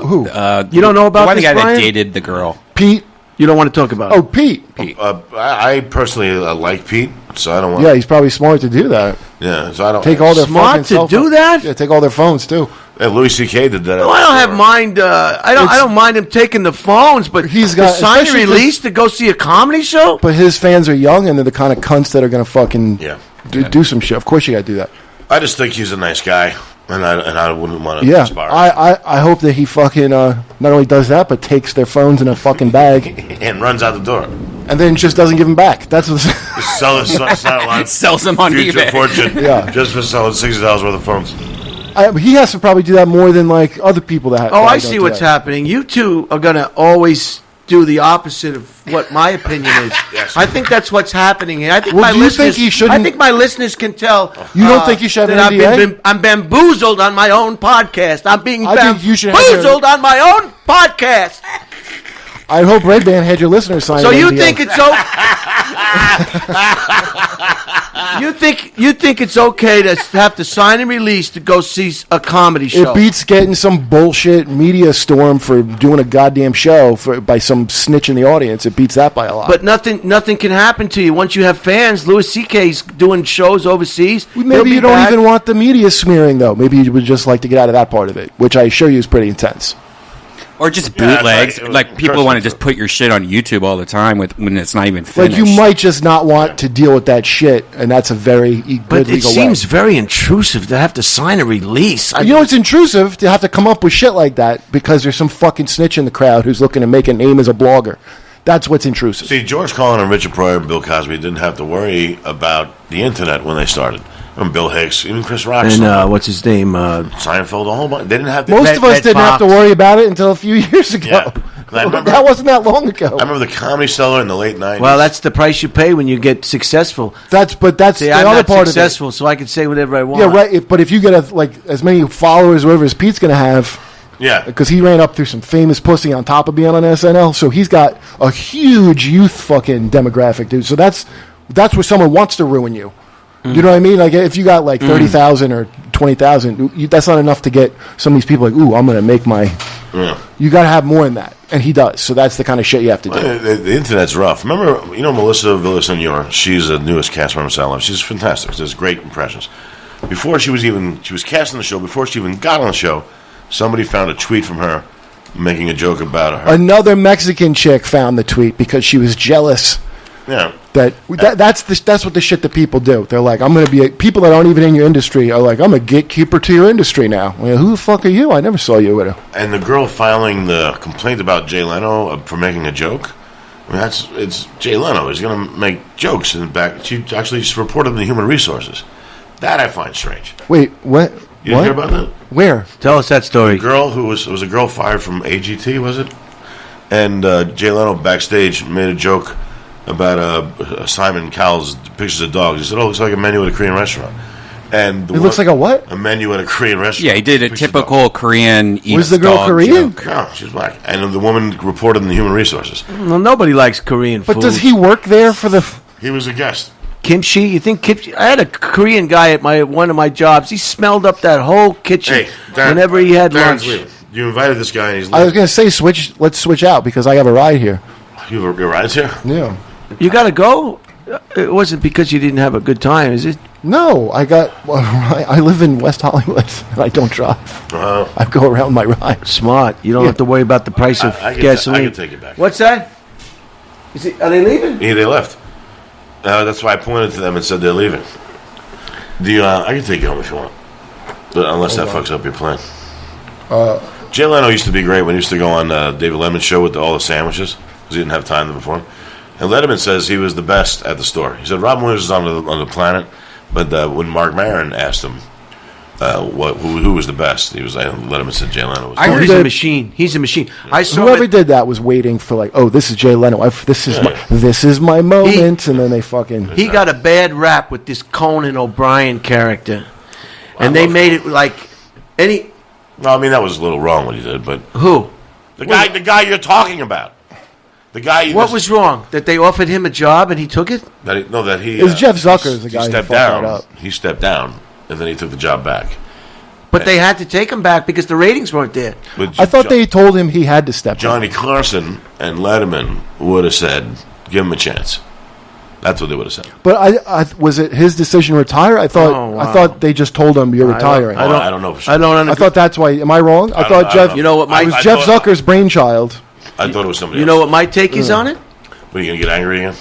Who? You don't know about the this, guy Brian? that dated the girl. Pete. You don't want to talk about it. Oh, Pete. I personally like Pete, so I don't want. Yeah, he's probably smart to do that. Yeah, so I don't take all their smart to do that. Yeah, take all their phones too. Yeah, Louis C.K. did that. No, I don't have mind. I don't mind him taking the phones, but he's got to sign a release to go see a comedy show. But his fans are young, and they're the kind of cunts that are going to fucking do some shit. Of course, you got to do that. I just think he's a nice guy. And I wouldn't want to Yeah, inspire. I hope that he fucking not only does that, but takes their phones in a fucking bag and runs out the door. and then just doesn't give them back. That's what. Just sell his satellite. Sells them on future eBay. fortune. Yeah. Just for selling $60 worth of phones. He has to probably do that more than like other people that. Oh, that I don't see do what's that. happening. You two are going to always do the opposite of what my opinion is. Yes. I think that's what's happening here. I think Well, my do you listeners. think he shouldn't- I think my listeners can tell. You don't think you should have that an I've NDA? I'm bamboozled on my own podcast. I'm being I think you should have your- bamboozled on my own podcast. I hope Redban had your listeners sign. So an you NDA. think it's you think it's okay to have to sign and release to go see a comedy show? It beats getting some bullshit media storm for doing a goddamn show by some snitch in the audience. It beats that by a lot. But nothing can happen to you once you have fans. Louis C.K.'s doing shows overseas. He'll maybe be you don't back. even want the media smearing, though. Maybe you would just like to get out of that part of it, which I assure you is pretty intense. Or just Yeah, bootlegs. it was Like people cursed want to with just it. put your shit on YouTube all the time when it's not even finished. Like, you might just not want to deal with that shit, and that's a very good But it legal seems way. very intrusive to have to sign a release. You know, it's intrusive to have to come up with shit like that because there's some fucking snitch in the crowd who's looking to make a name as a blogger. That's what's intrusive. See, George Carlin and Richard Pryor and Bill Cosby didn't have to worry about the internet when they started. And Bill Hicks, even Chris Rock, and what's his name? Seinfeld, a whole bunch. They didn't have to. Most of us Red didn't have to Fox. worry about it until a few years ago. Yeah. I remember- that wasn't that long ago. I remember the Comedy Cellar in the late 90s. Well, that's the price you pay when you get successful. That's See, the I'm other not part successful, so I can say whatever I of it. want. Yeah, right. But if you get as many followers, whatever as Pete's going to have, Yeah. because he ran up through some famous pussy on top of being on SNL, so he's got a huge youth fucking demographic, dude. So that's where someone wants to ruin you. You know what I mean? Like if you got like 30,000 or 20,000, that's not enough to get some of these people like, ooh, I'm going to make my. Yeah. You got to have more than that, and he does. So that's the kind of shit you have to do. The internet's rough. Remember, Melissa Villasenor? She's the newest cast member of Saturday Night Live. She's fantastic. She does great impressions. Before she was cast in the show. Before she even got on the show, somebody found a tweet from her making a joke about her. Another Mexican chick found the tweet because she was jealous. Yeah. That's what the shit that people do. They're like, I'm going to be people that aren't even in your industry are like, I'm a gatekeeper to your industry now. Well, who the fuck are you? I never saw you with her. And the girl filing the complaint about Jay Leno for making a joke. I mean, it's Jay Leno. He's going to make jokes in the back. She actually reported in the Human Resources. That I find strange. Wait, what? You didn't hear about that? Where? Tell us that story. The girl who was a girl fired from AGT, was it? And Jay Leno backstage made a joke about Simon Cowell's pictures of dogs. He said, "Oh, it looks like a menu at a Korean restaurant." And It looks like a what? A menu at a Korean restaurant. Yeah, he did a Pictures of typical Korean eats Was the girl dog Korean? joke. dogs. No, she's black. And the woman reported in the Human Resources. Well, nobody likes Korean food. But does he work there for the? He was a guest. Kimchi? You think kimchi? I had a Korean guy at one of my jobs. He smelled up that whole kitchen Hey, Darren, whenever he had Darren's lunch. leaving. You invited this guy, and he's I was leaving. going to say let's switch out because I have a ride here. You have your rides here? Yeah. You got to go? It wasn't because you didn't have a good time, is it? No, I live in West Hollywood and I don't drive. I go around my ride. Smart. You don't Yeah. have to worry about the price of I gasoline. can take it back. What's that? Are they leaving? Yeah, they left. That's why I pointed to them and said they're leaving. I can take you home if you want, but unless that fucks up your plan. Jay Leno used to be great when he used to go on David Letterman's show with all the sandwiches because he didn't have time before. And Letterman says he was the best at the store. He said Robin Williams was on the planet, but when Mark Maron asked him who was the best, he was like, Letterman said Jay Leno was. He's a machine. He's a machine. I saw Whoever it. did that was waiting for like, oh, this is Jay Leno. This is my moment, and then they fucking. He got a bad rap with this Conan O'Brien character, and they made it like any. No, I mean that was a little wrong what he did, but Who? the guy you're talking about, the guy. What was wrong? That they offered him a job and he took it? that he? It was Jeff Zucker, the guy who stepped fucked that down. up. He stepped down, and then he took the job back. But they had to take him back because the ratings weren't there. But I thought they told him he had to step down. Johnny Carson and Letterman would have said, "Give him a chance." That's what they would have said. But I was it his decision to retire? I thought Oh, wow. I thought they just told him you're retiring. I don't know for sure. I don't I understand. thought that's why. Am I wrong? I thought don't Jeff. know. You know what, it was Mike? Jeff Zucker's brainchild. I thought it was somebody. You know else. what my take is on it? What, are you gonna get angry again?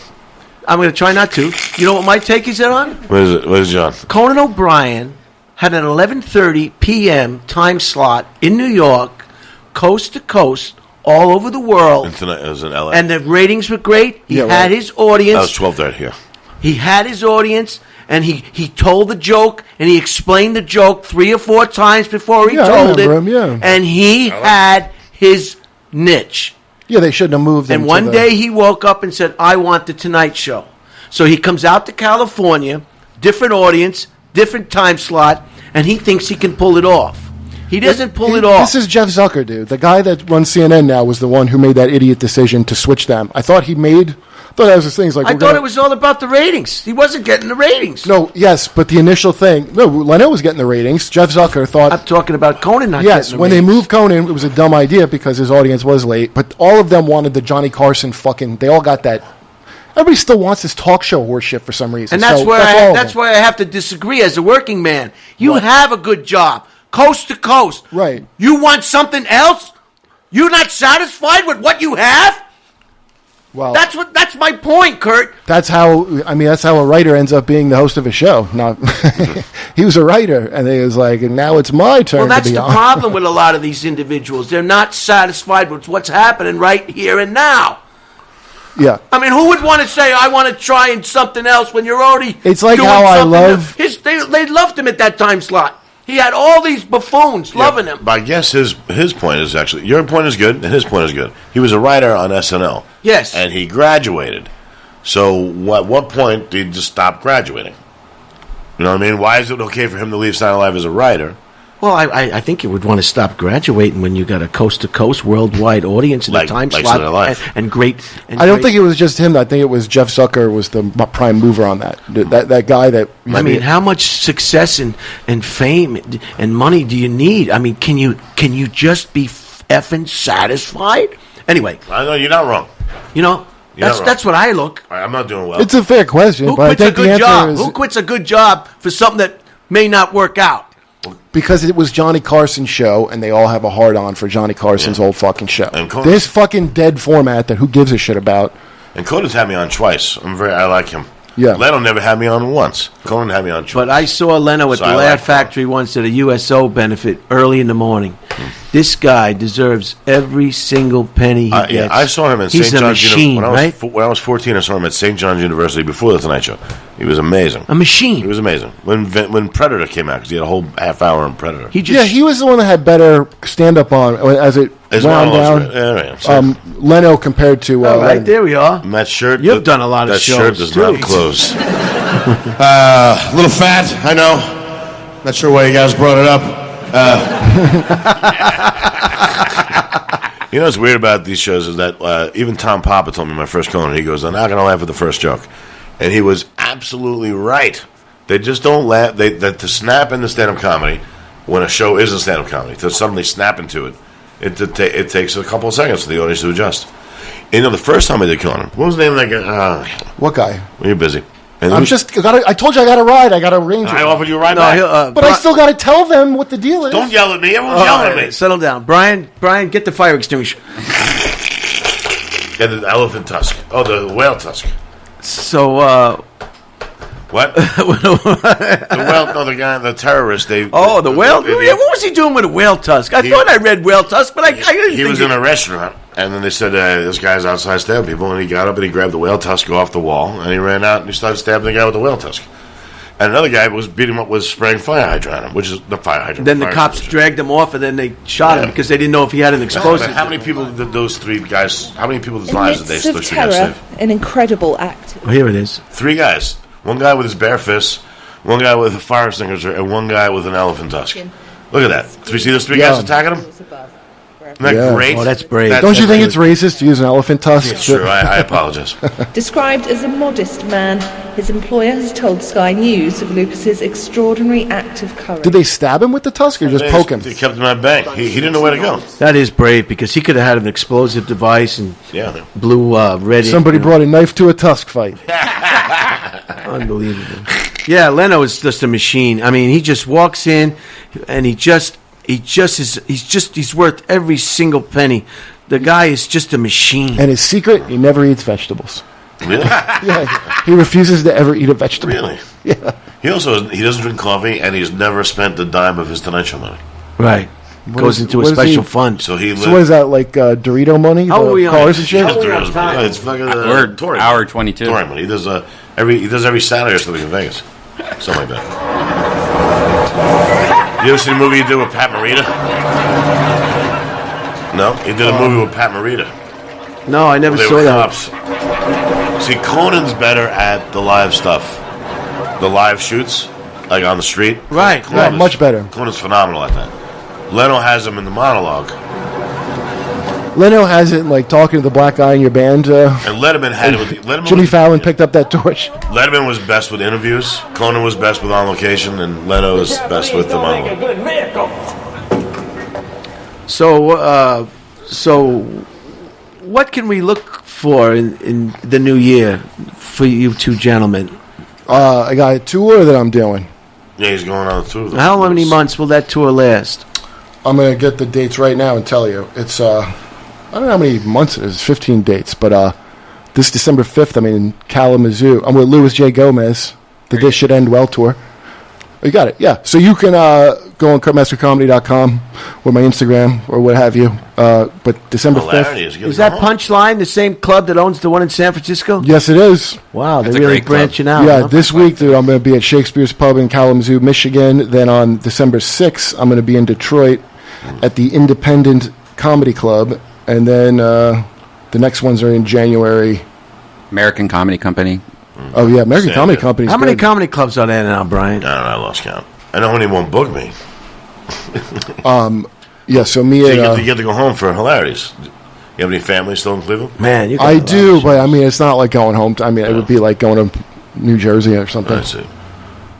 I'm going to try not to. You know what my take is on? What is it? What is it, John? Conan O'Brien had an 11:30 p.m. time slot in New York, coast to coast, all over the world. And tonight it was in L.A. And the ratings were great. He had his audience. That was 12:30 here. He had his audience, and he told the joke, and he explained the joke 3 or 4 times before he told it. And he had his niche. Yeah, they shouldn't have moved him. And one day he woke up and said, I want the Tonight Show. So he comes out to California, different audience, different time slot, and he thinks he can pull it off. He doesn't pull it off. This is Jeff Zucker, dude. The guy that runs CNN now was the one who made that idiot decision to switch them. I thought that was his thing. Like, I thought it was all about the ratings. He wasn't getting the ratings. No, yes, but the initial thing. No, Leno was getting the ratings. Jeff Zucker thought. I'm talking about Conan not yes, getting the when ratings. they moved Conan, it was a dumb idea because his audience was late. But all of them wanted the Johnny Carson fucking. They all got that. Everybody still wants this talk show horseshit for some reason. And that's so that's why I have to disagree as a working man. You have a good job, coast to coast. Right. You want something else? You're not satisfied with what you have? Well, that's my point, Kurt. That's how a writer ends up being the host of a show. Not he was a writer, and he was like, and now it's my turn. Well, that's to be the on. problem with a lot of these individuals. They're not satisfied with what's happening right here and now. Yeah. I mean, who would want to say, I want to try in something else when you're already It's like doing how I something love... They loved him at that time slot. He had all these buffoons loving him. But I guess his point is actually, your point is good, and his point is good. He was a writer on SNL. Yes. And he graduated. So at what point did he just stop graduating? You know what I mean? Why is it okay for him to leave Saturday Night Live as a writer? Well, I think you would want to stop graduating when you got a coast-to-coast worldwide audience in a time like slot Saturday Night Live. and great. I don't think it was just him. I think it was Jeff Zucker was the prime mover on that. That guy that... I mean, how much success and fame and money do you need? I mean, can you just be effing satisfied? Anyway. I know, you're not wrong. You know, that's what I look. I'm not doing well. It's a fair question, but I think the answer is... Who quits a good job for something that may not work out? Because it was Johnny Carson's show, and they all have a hard-on for Johnny Carson's old fucking show. This fucking dead format that who gives a shit about. And Conan's had me on twice. I like him. Yeah. Leno never had me on once. Conan had me on twice. But I saw Leno at the Laugh Factory once at a USO benefit early in the morning. This guy deserves every single penny he gets. Yeah, I saw him at He's St. a John's machine, University. When I was 14, I saw him at St. John's University before the Tonight Show. He was amazing. A machine. He was amazing. When Predator came out, because he had a whole half hour on Predator. He was the one that had better stand-up on as it wound down. Leno compared to... right, there we are. And that shirt... You've done a lot of shows, That shirt does not close. A little fat, I know. Not sure why you guys brought it up. You know what's weird about these shows is that even Tom Papa told me my first Conan, he goes, I'm not going to laugh at the first joke. And he was absolutely right. They just don't laugh. To snap into stand-up comedy, when a show isn't stand-up comedy, to suddenly snap into it, it takes a couple of seconds for the audience to adjust. You know, the first time I did Conan, what was the name of that guy? What guy? Well, you're busy. And I told you I got a ride. I got to arrange it. I offered you a ride back. But I still got to tell them what the deal is. Don't yell at me. Everyone's yelling at me. Settle down. Brian, get the fire extinguisher. Yeah, the elephant tusk. Oh, the whale tusk. So, what? The guy, the terrorist. The whale? What was he doing with a whale tusk? I thought I read whale tusk, but I didn't He was in a restaurant, and then they said, this guy's outside stabbing people, and he got up and he grabbed the whale tusk off the wall, and he ran out and he started stabbing the guy with the whale tusk. And another guy was beating him up with spraying fire hydrant on him, which is the fire hydrant. Then the cops dragged him off, and then they shot him because they didn't know if he had an explosive. How many people did those three guys, how many people's lives did those three guys save? An incredible act. Oh, here it is. 3 guys. One guy with his bare fists, one guy with a fire extinguisher, and one guy with an elephant tusk. Look at that. Do you see those 3 guys attacking him? Isn't that great? Oh, that's brave. Don't you think it's racist to use an elephant tusk? It's true. I apologize. Described as a modest man, his employer has told Sky News of Lucas's extraordinary act of courage. Did they stab him with the tusk or just poke him? They kept him at bay. He didn't know where to go. That is brave because he could have had an explosive device and blew red. Somebody brought a knife to a tusk fight. Unbelievable. Yeah, Leno is just a machine. I mean, he just walks in and he's worth every single penny. The guy is just a machine. And his secret, he never eats vegetables. Really? Yeah, he refuses to ever eat a vegetable. Really? Yeah. He doesn't drink coffee, and he's never spent a dime of his Tonight Show money. Right. Goes into a what is special he- fund. So he So what is that, like Dorito money? How The are we on cars it? and shit? How are we on time? It's fucking We're touring. hour 22. Touring money. He does every Saturday or something in Vegas, something like that. You ever seen a movie he did with Pat Morita? No, he did a movie with Pat Morita. No, I never They saw were that. cops. See, Conan's better at the live stuff, the live shoots, like on the street. Right, Yeah, much better. Conan's phenomenal at that. Leno has him in the monologue, Leno has it like talking to the black guy in your band. and Letterman had it with Jimmy Fallon picked up that torch. Letterman was best with interviews. Conan was best with on location, and Leno was best with the monologue. So, what can we look for in the new year for you two gentlemen? I got a tour that I'm doing. Yeah, he's going on the tour. How many months will that tour last? I'm gonna get the dates right now and tell you. It's I don't know how many months it is. 15 dates, but this December 5th, I'm in Kalamazoo. I'm with Louis J. Gomez. The This Should End Well tour. Oh, you got it, yeah. So you can go on KurtMetzgerComedy.com or my Instagram or what have you. But December 5th. Is that Punchline the same club that owns the one in San Francisco? Yes, it is. Wow, That's they're a really great club. branching out. Yeah, huh? this week, dude, I'm going to be at Shakespeare's Pub in Kalamazoo, Michigan. Then on December 6th, I'm going to be in Detroit at the Independent Comedy Club. And then the next ones are in January. American Comedy Company. Oh, yeah, American Same Comedy here. Company. How many comedy clubs are there now, Brian? I don't know, I lost count. I know anyone won't book me. Yeah, so me So and... you get to go home for hilarities. You have any family still in Cleveland? Man, you got I a lot do, of but I mean, it's not like going home. I mean, it would be like going to New Jersey or something. That's it.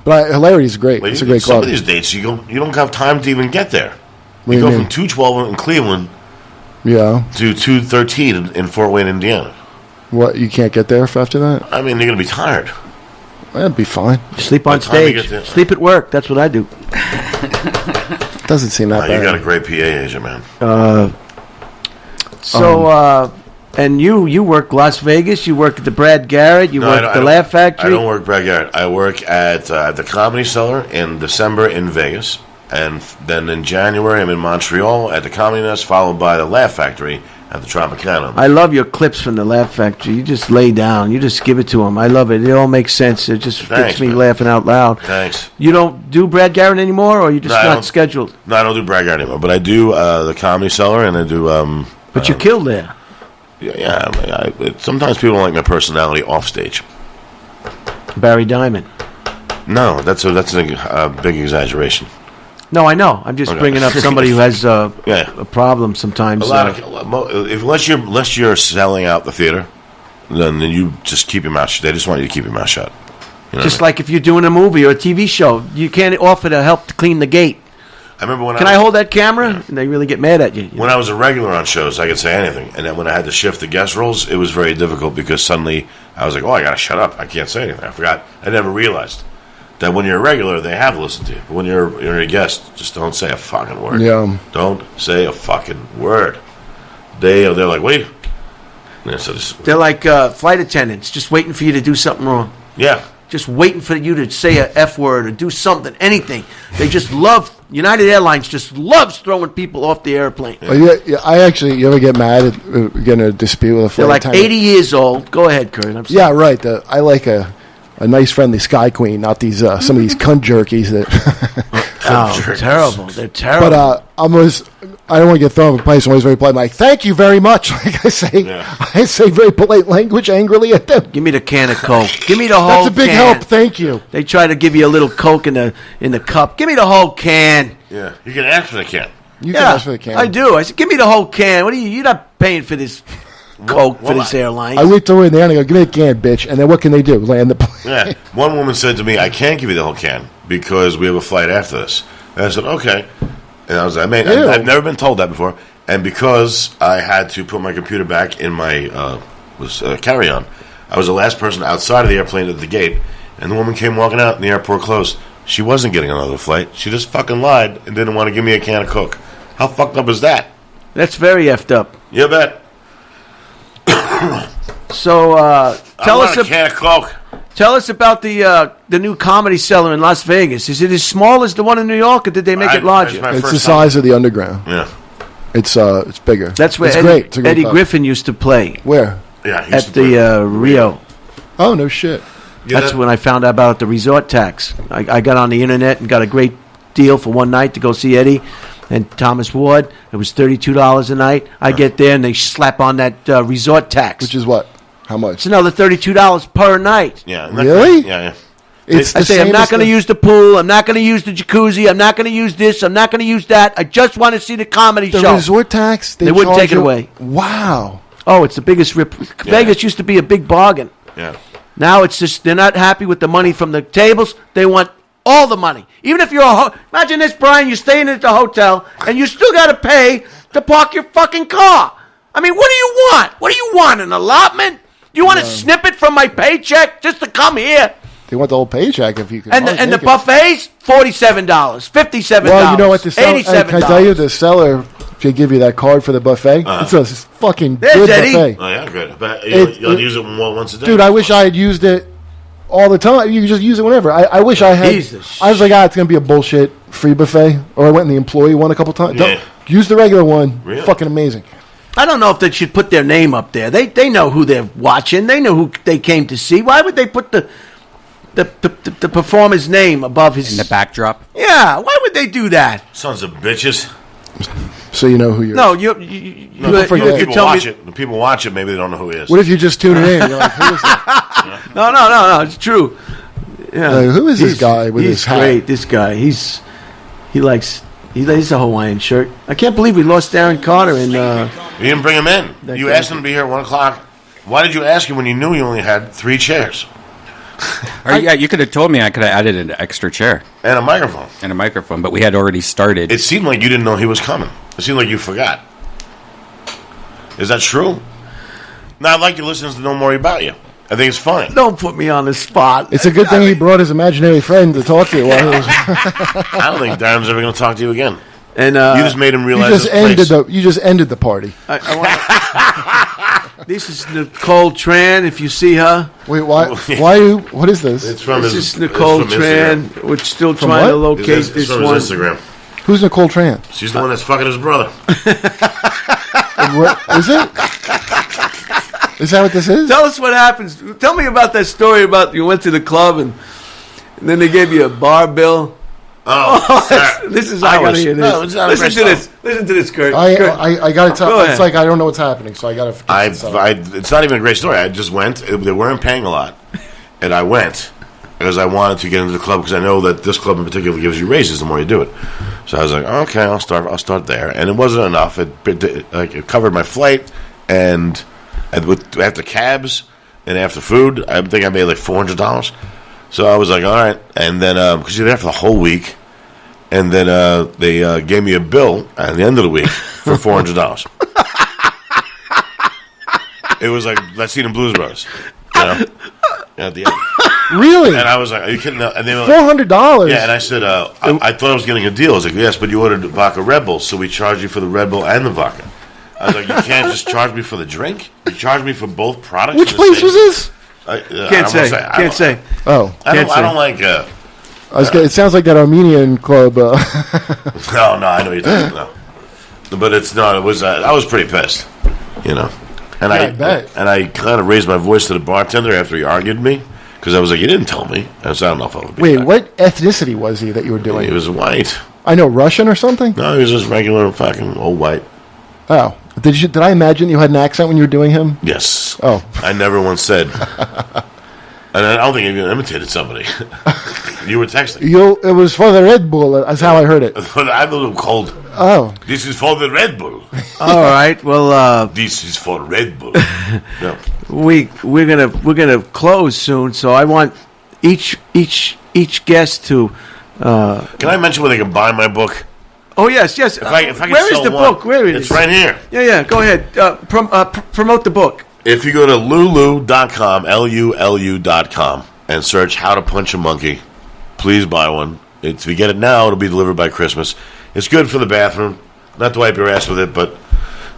But Hilarity is great. Well, It's a great some club. of these dates, you don't have time to even get there. What You do go you from mean? 212 in Cleveland Yeah. to 213 in Fort Wayne, Indiana. What, you can't get there after that? I mean, you're going to be tired. That'd be fine. Sleep By on the time you stage. get there- Sleep at work. That's what I do. Doesn't seem that Oh, you bad. got a great PA agent, man. And you work Las Vegas. You work at the Brad Garrett. You No, work I at the don't- Laugh Factory. I don't work Brad Garrett. I work at the Comedy Cellar in December in Vegas. And then in January, I'm in Montreal at the Comedy Nest, followed by the Laugh Factory at the Tropicana. I love your clips from the Laugh Factory. You just lay down. You just give it to them. I love it. It all makes sense. It just Thanks, gets me man. laughing out loud. Thanks. You don't do Brad Garrett anymore, or you just No, I not don't- scheduled? No, I don't do Brad Garrett anymore, but I do the Comedy Cellar, and I do... But you killed there. Yeah, sometimes people don't like my personality off stage. Barry Diamond. No, that's a big exaggeration. No, I know. I'm just Okay. bringing up somebody who has Yeah. a problem sometimes. Unless you're selling out the theater, then you just keep your mouth shut. They just want you to keep your mouth shut. You know just what like if you're doing a movie or a TV show, you can't offer to help to clean the gate. I remember when Can I hold that camera? And they really get mad at you. When I was a regular on shows, I could say anything. And then when I had to shift the guest roles, it was very difficult because suddenly I was like, oh, I got to shut up. I can't say anything. I forgot. I never realized that when you're a regular, they have listened to you. But when you're a guest, just don't say a fucking word. Yeah. Don't say a fucking word. They're like, wait. And so just, They're like flight attendants, just waiting for you to do something wrong. yeah. Just waiting for you to say a F word or do something, anything. They just love, United Airlines just loves throwing people off the airplane. Oh, you ever get mad at getting a dispute with a They're flight like attendant? 80 years old. Go ahead, Kurt. I'm sorry. Yeah, right. I like a nice, friendly sky queen, not these some of these cunt jerkies that. Oh, terrible. They're terrible. But I don't want to get thrown off a place. I'm always very polite. I'm like, thank you very much. Like I say very polite language angrily at them. Give me the can of Coke. Give me the whole That's a big can. help. Thank you. They try to give you a little Coke in the cup. Give me the whole can. Yeah. You can ask for the can. You can ask for the can. I do. I said, give me the whole can. What are you're not paying for this Coke for this airline. I wait till we're in there and I go, give me a can, bitch. And then what can they do? Land the plane. Yeah. One woman said to me, I can't give you the whole can because we have a flight after this. And I said, okay. And I was like, man, I've never been told that before. And because I had to put my computer back in my carry-on, I was the last person outside of the airplane at the gate. And the woman came walking out and the airport closed. She wasn't getting another flight. She just fucking lied and didn't want to give me a can of Coke. How fucked up is that? That's very effed up. You bet. So tell us a can of Coke. Tell us about the new Comedy Cellar in Las Vegas. Is it as small as the one in New York, or did they make it larger? It's the size of the Underground. Yeah. It's bigger. That's where it's Eddie, great. It's a great Eddie club. Griffin used to play. Where? Yeah, he at used to play the Rio. Oh, no shit. Yeah, That's when I found out about the resort tax. I got on the internet and got a great deal for one night to go see Eddie and Thomas Ward. It was $32 a night. I get there and they slap on that resort tax. Which is what? How much? It's another $32 per night. Yeah. Really? Yeah. It's I the say, I'm same not as going to use the pool. I'm not going to use the jacuzzi. I'm not going to use this. I'm not going to use that. I just want to see the comedy the show. resort tax. They wouldn't charge take it you- away. Wow. Oh, it's the biggest rip. Vegas used to be a big bargain. Yeah. Now it's just they're not happy with the money from the tables. They want all the money. Even if you're imagine this, Brian, you're staying at the hotel and you still got to pay to park your fucking car. I mean, what do you want? What do you want? An allotment? You want a snippet from my paycheck just to come here? They want the whole paycheck if you can. And the buffets, $47, $57. Well, you know what? The cellar, $87. can I tell you, the seller, they give you that card for the buffet. It's a fucking There's good Eddie. buffet. Oh, yeah, good. But It- you'll use it once a day. Dude, I wish I had used it all the time. You can just use it whenever. I wish I had. He's the I was like, it's going to be a bullshit free buffet. Or I went in the employee one a couple times. Yeah. Use the regular one. Really? Fucking amazing. I don't know if they should put their name up there. They know who they're watching. They know who they came to see. Why would they put the performer's name above his... In the backdrop. Yeah, why would they do that? Sons of bitches. So you know who you're. No, No, you the people tell watch me... it. The people watch it. Maybe they don't know who he is. What if you just tune it in? You're like, who is that? No, it's true. Yeah. Who is this guy with his hat? He's great, this guy. He's a Hawaiian shirt. I can't believe we lost Darren Carter in... You didn't bring him in. That You guy- asked him to be here at 1 o'clock. Why did you ask him when you knew you only had 3 chairs Or, yeah, you could have told me I could have added an extra chair and a microphone? and a microphone, but we had already started. It seemed like you didn't know he was coming. It seemed like you forgot. Is that true? Now, I'd like your listeners to know more about you. I think it's funny. Don't put me on the spot. It's a good thing he brought his imaginary friend to talk to you. While he was, I don't think Darren's ever going to talk to you again. And You just made him realize you just ended the party. this is Nicole Tran, if you see her. Wait, why? What is this? It's from This his, is Nicole it's from Tran. Instagram. We're still From trying to what? locate It's this from one. his Instagram. Who's Nicole Tran? She's the one that's fucking his brother. Is it? Is that what this is? Tell us what happens. Tell me about that story about you went to the club and then they gave you a bar bill. This is I gotta hear this. No, it's not Listen to this. Listen to this, Kurt. Kurt. I gotta tell. Go It's ahead. like I don't know what's happening, so I gotta. It's not even a great story. I just went. They weren't paying a lot, and I went because I wanted to get into the club because I know that this club in particular gives you raises the more you do it. So I was like, okay, I'll start there, and it wasn't enough. It covered my flight and after cabs and after food, I think I made like $400. So I was like, all right, and then because you're there for the whole week. And then they gave me a bill at the end of the week for $400. It was like Let's Eat in Blues Brothers, you know, at the end. Really? And I was like, "Are you kidding?" And they were like, $400. yeah, and I said, I thought I was getting a deal. I was like, yes, but you ordered vodka Red Bull, so we charge you for the Red Bull and the vodka. I was like, you can't just charge me for the drink. You charge me for both products. Which place was this? Can't say. Oh, I don't like. it sounds like that Armenian club. No, I know you're talking about. No. But it's not. It was. I was pretty pissed, you know. And I bet. And I kind of raised my voice to the bartender after he argued me because I was like, "You didn't tell me." I don't know if I would. Wait, what ethnicity was he that you were doing? He was white. I know, Russian or something. No, he was just regular fucking old white. Oh, did I imagine you had an accent when you were doing him? Yes. Oh, I never once said. And I don't think I even imitated somebody. You were texting. It was for the Red Bull. That's how I heard it. I'm a little cold. Oh, This is for the Red Bull. All right. Well, This is for Red Bull. No. we're gonna close soon, so I want each guest to. Can I mention where they can buy my book? Oh yes. If I can Where is sell the one, book? Where is it? It's right here. Yeah. Go ahead. Promote the book. If you go to lulu.com, LULU.com, and search How to Punch a Monkey, please buy one. If you get it now, it'll be delivered by Christmas. It's good for the bathroom. Not to wipe your ass with it, but,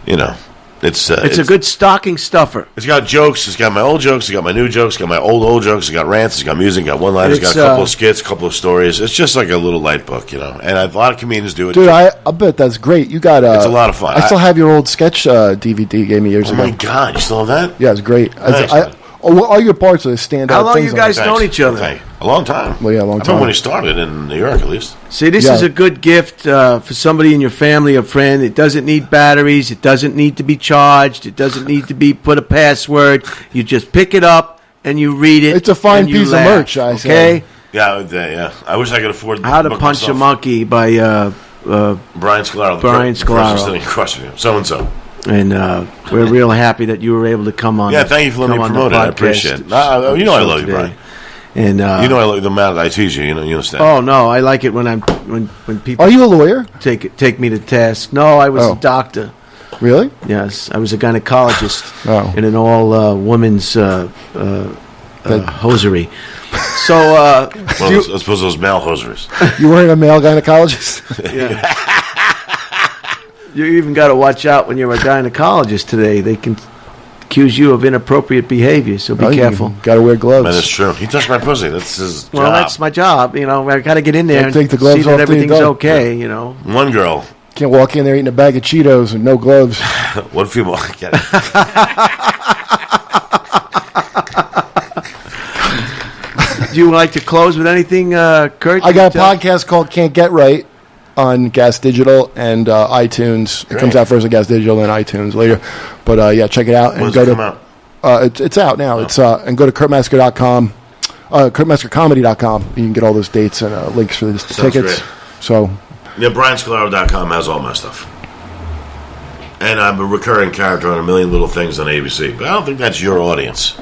you know, It's a good stocking stuffer. It's got jokes. It's got my old jokes. It's got my new jokes. It's got my old jokes. It's got rants. It's got music. It's got one-liners. It's got a couple of skits, a couple of stories. It's just like a little light book, And a lot of comedians do it. Dude, I bet that's great. You got it's a lot of fun. I still have your old sketch DVD you gave me years ago. Oh my God, you still have that? Yeah, it's great. Nice, all your parts are stand out. How long you guys known each other? A long time. Well, yeah, a long I time. remember when he started in New York, at least. See, this is a good gift for somebody in your family or friend. It doesn't need batteries. It doesn't need to be charged. It doesn't need to be put a password. You just pick it up and you read it. It's a fine piece of merch, I say. Yeah. I wish I could afford How to Punch a Monkey by Brian Scolaro. Brian Scolaro. Sitting across from you. So-and-so. And we're real happy that you were able to come on. Yeah, thank you for letting me promote it. I appreciate it. I love you, Brian. And I love the amount that I tease you. You understand. Oh no, I like it when people. Are you a lawyer? Take me to task. No, I was a doctor. Really? Yes, I was a gynecologist in an all women's hosiery. So, I suppose those male hosieries. You weren't a male gynecologist. Yeah. You even got to watch out when you're a gynecologist today. They can accuse you of inappropriate behavior, so be careful. Got to wear gloves. That is true. He touched my pussy. That's his job. Well, that's my job. I got to get in there and take the gloves see that off everything's okay. One girl. Can't walk in there eating a bag of Cheetos and no gloves. What if people get it? Do you like to close with anything, Kurt? I got a podcast called Can't Get Right on Gas Digital and iTunes. It comes out first on Gas Digital, then iTunes later. But check it out. When does it come out? It's out now. It's and go to kurtmetzger.com, kurtmetzgercomedy.com. You can get all those dates and links for the tickets. Great. So BrianScolaro.com has all my stuff. And I'm a recurring character on A Million Little Things on ABC. But I don't think that's your audience.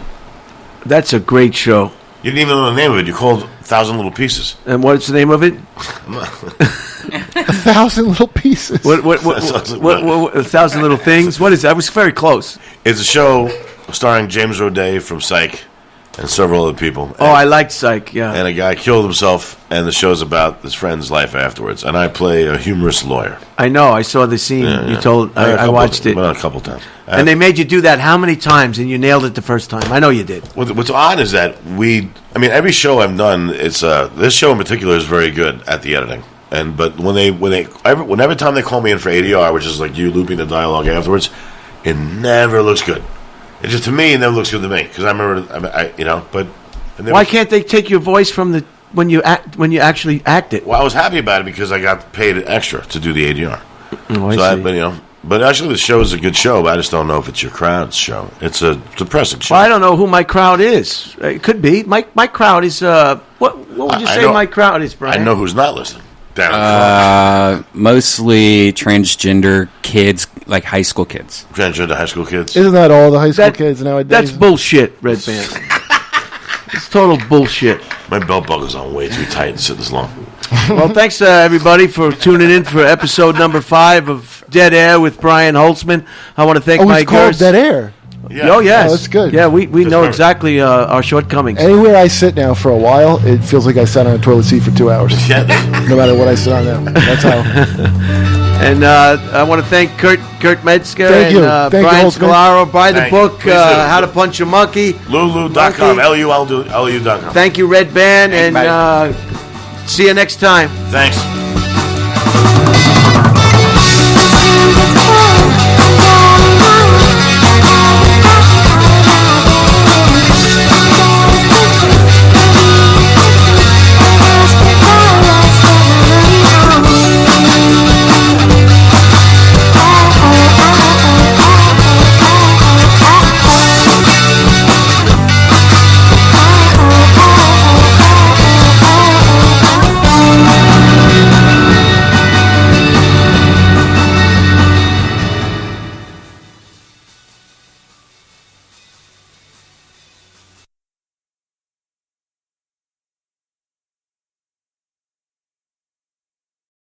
That's a great show. You didn't even know the name of it. You called 1,000 Little Pieces. And what's the name of it? 1,000 Little Pieces. What 1,000 Little Things? What is that? I was very close. It's a show starring James Roday from Psych and several other people. I liked Psych, yeah. And a guy killed himself, and the show's about his friend's life afterwards. And I play a humorous lawyer. I know. I saw the scene. You told. I watched it. A couple times. And they made you do that how many times? And you nailed it the first time. I know you did. What's odd is that every show I've done, it's this show in particular is very good at the editing. But whenever time they call me in for ADR, which is like you looping the dialogue afterwards, it never looks good. It just, to me, it never looks good to me because I remember, but why can't they take your voice from when you actually act it? Well, I was happy about it because I got paid extra to do the ADR. Oh, I see. But actually, the show is a good show. But I just don't know if it's your crowd's show. It's a depressing show. Well, I don't know who my crowd is. It could be my crowd is what would you say my crowd is, Brian? I know who's not listening. Mostly transgender kids, like high school kids. Transgender high school kids. Isn't that all the high school kids nowadays? That's bullshit, Redban. It's total bullshit. My belt buckle's on way too tight to sit this long. Well, thanks everybody for tuning in for episode number 5 of Dead Air with Brian Holtzman. I want to thank my it's called Dead Air. Yeah. Oh, yes. Oh, that's good. Yeah, we know exactly our shortcomings. Anywhere I sit now for a while, it feels like I sat on a toilet seat for 2 hours. Yeah. No matter what I sit on now. That's how. And I want to thank Kurt Metzger Thank you. and Thank Brian you, Scolaro. Buy the book, Please do. How to Punch a Monkey. Lulu.com. LULU.com. Thank you, Redban, and see you next time. Thanks.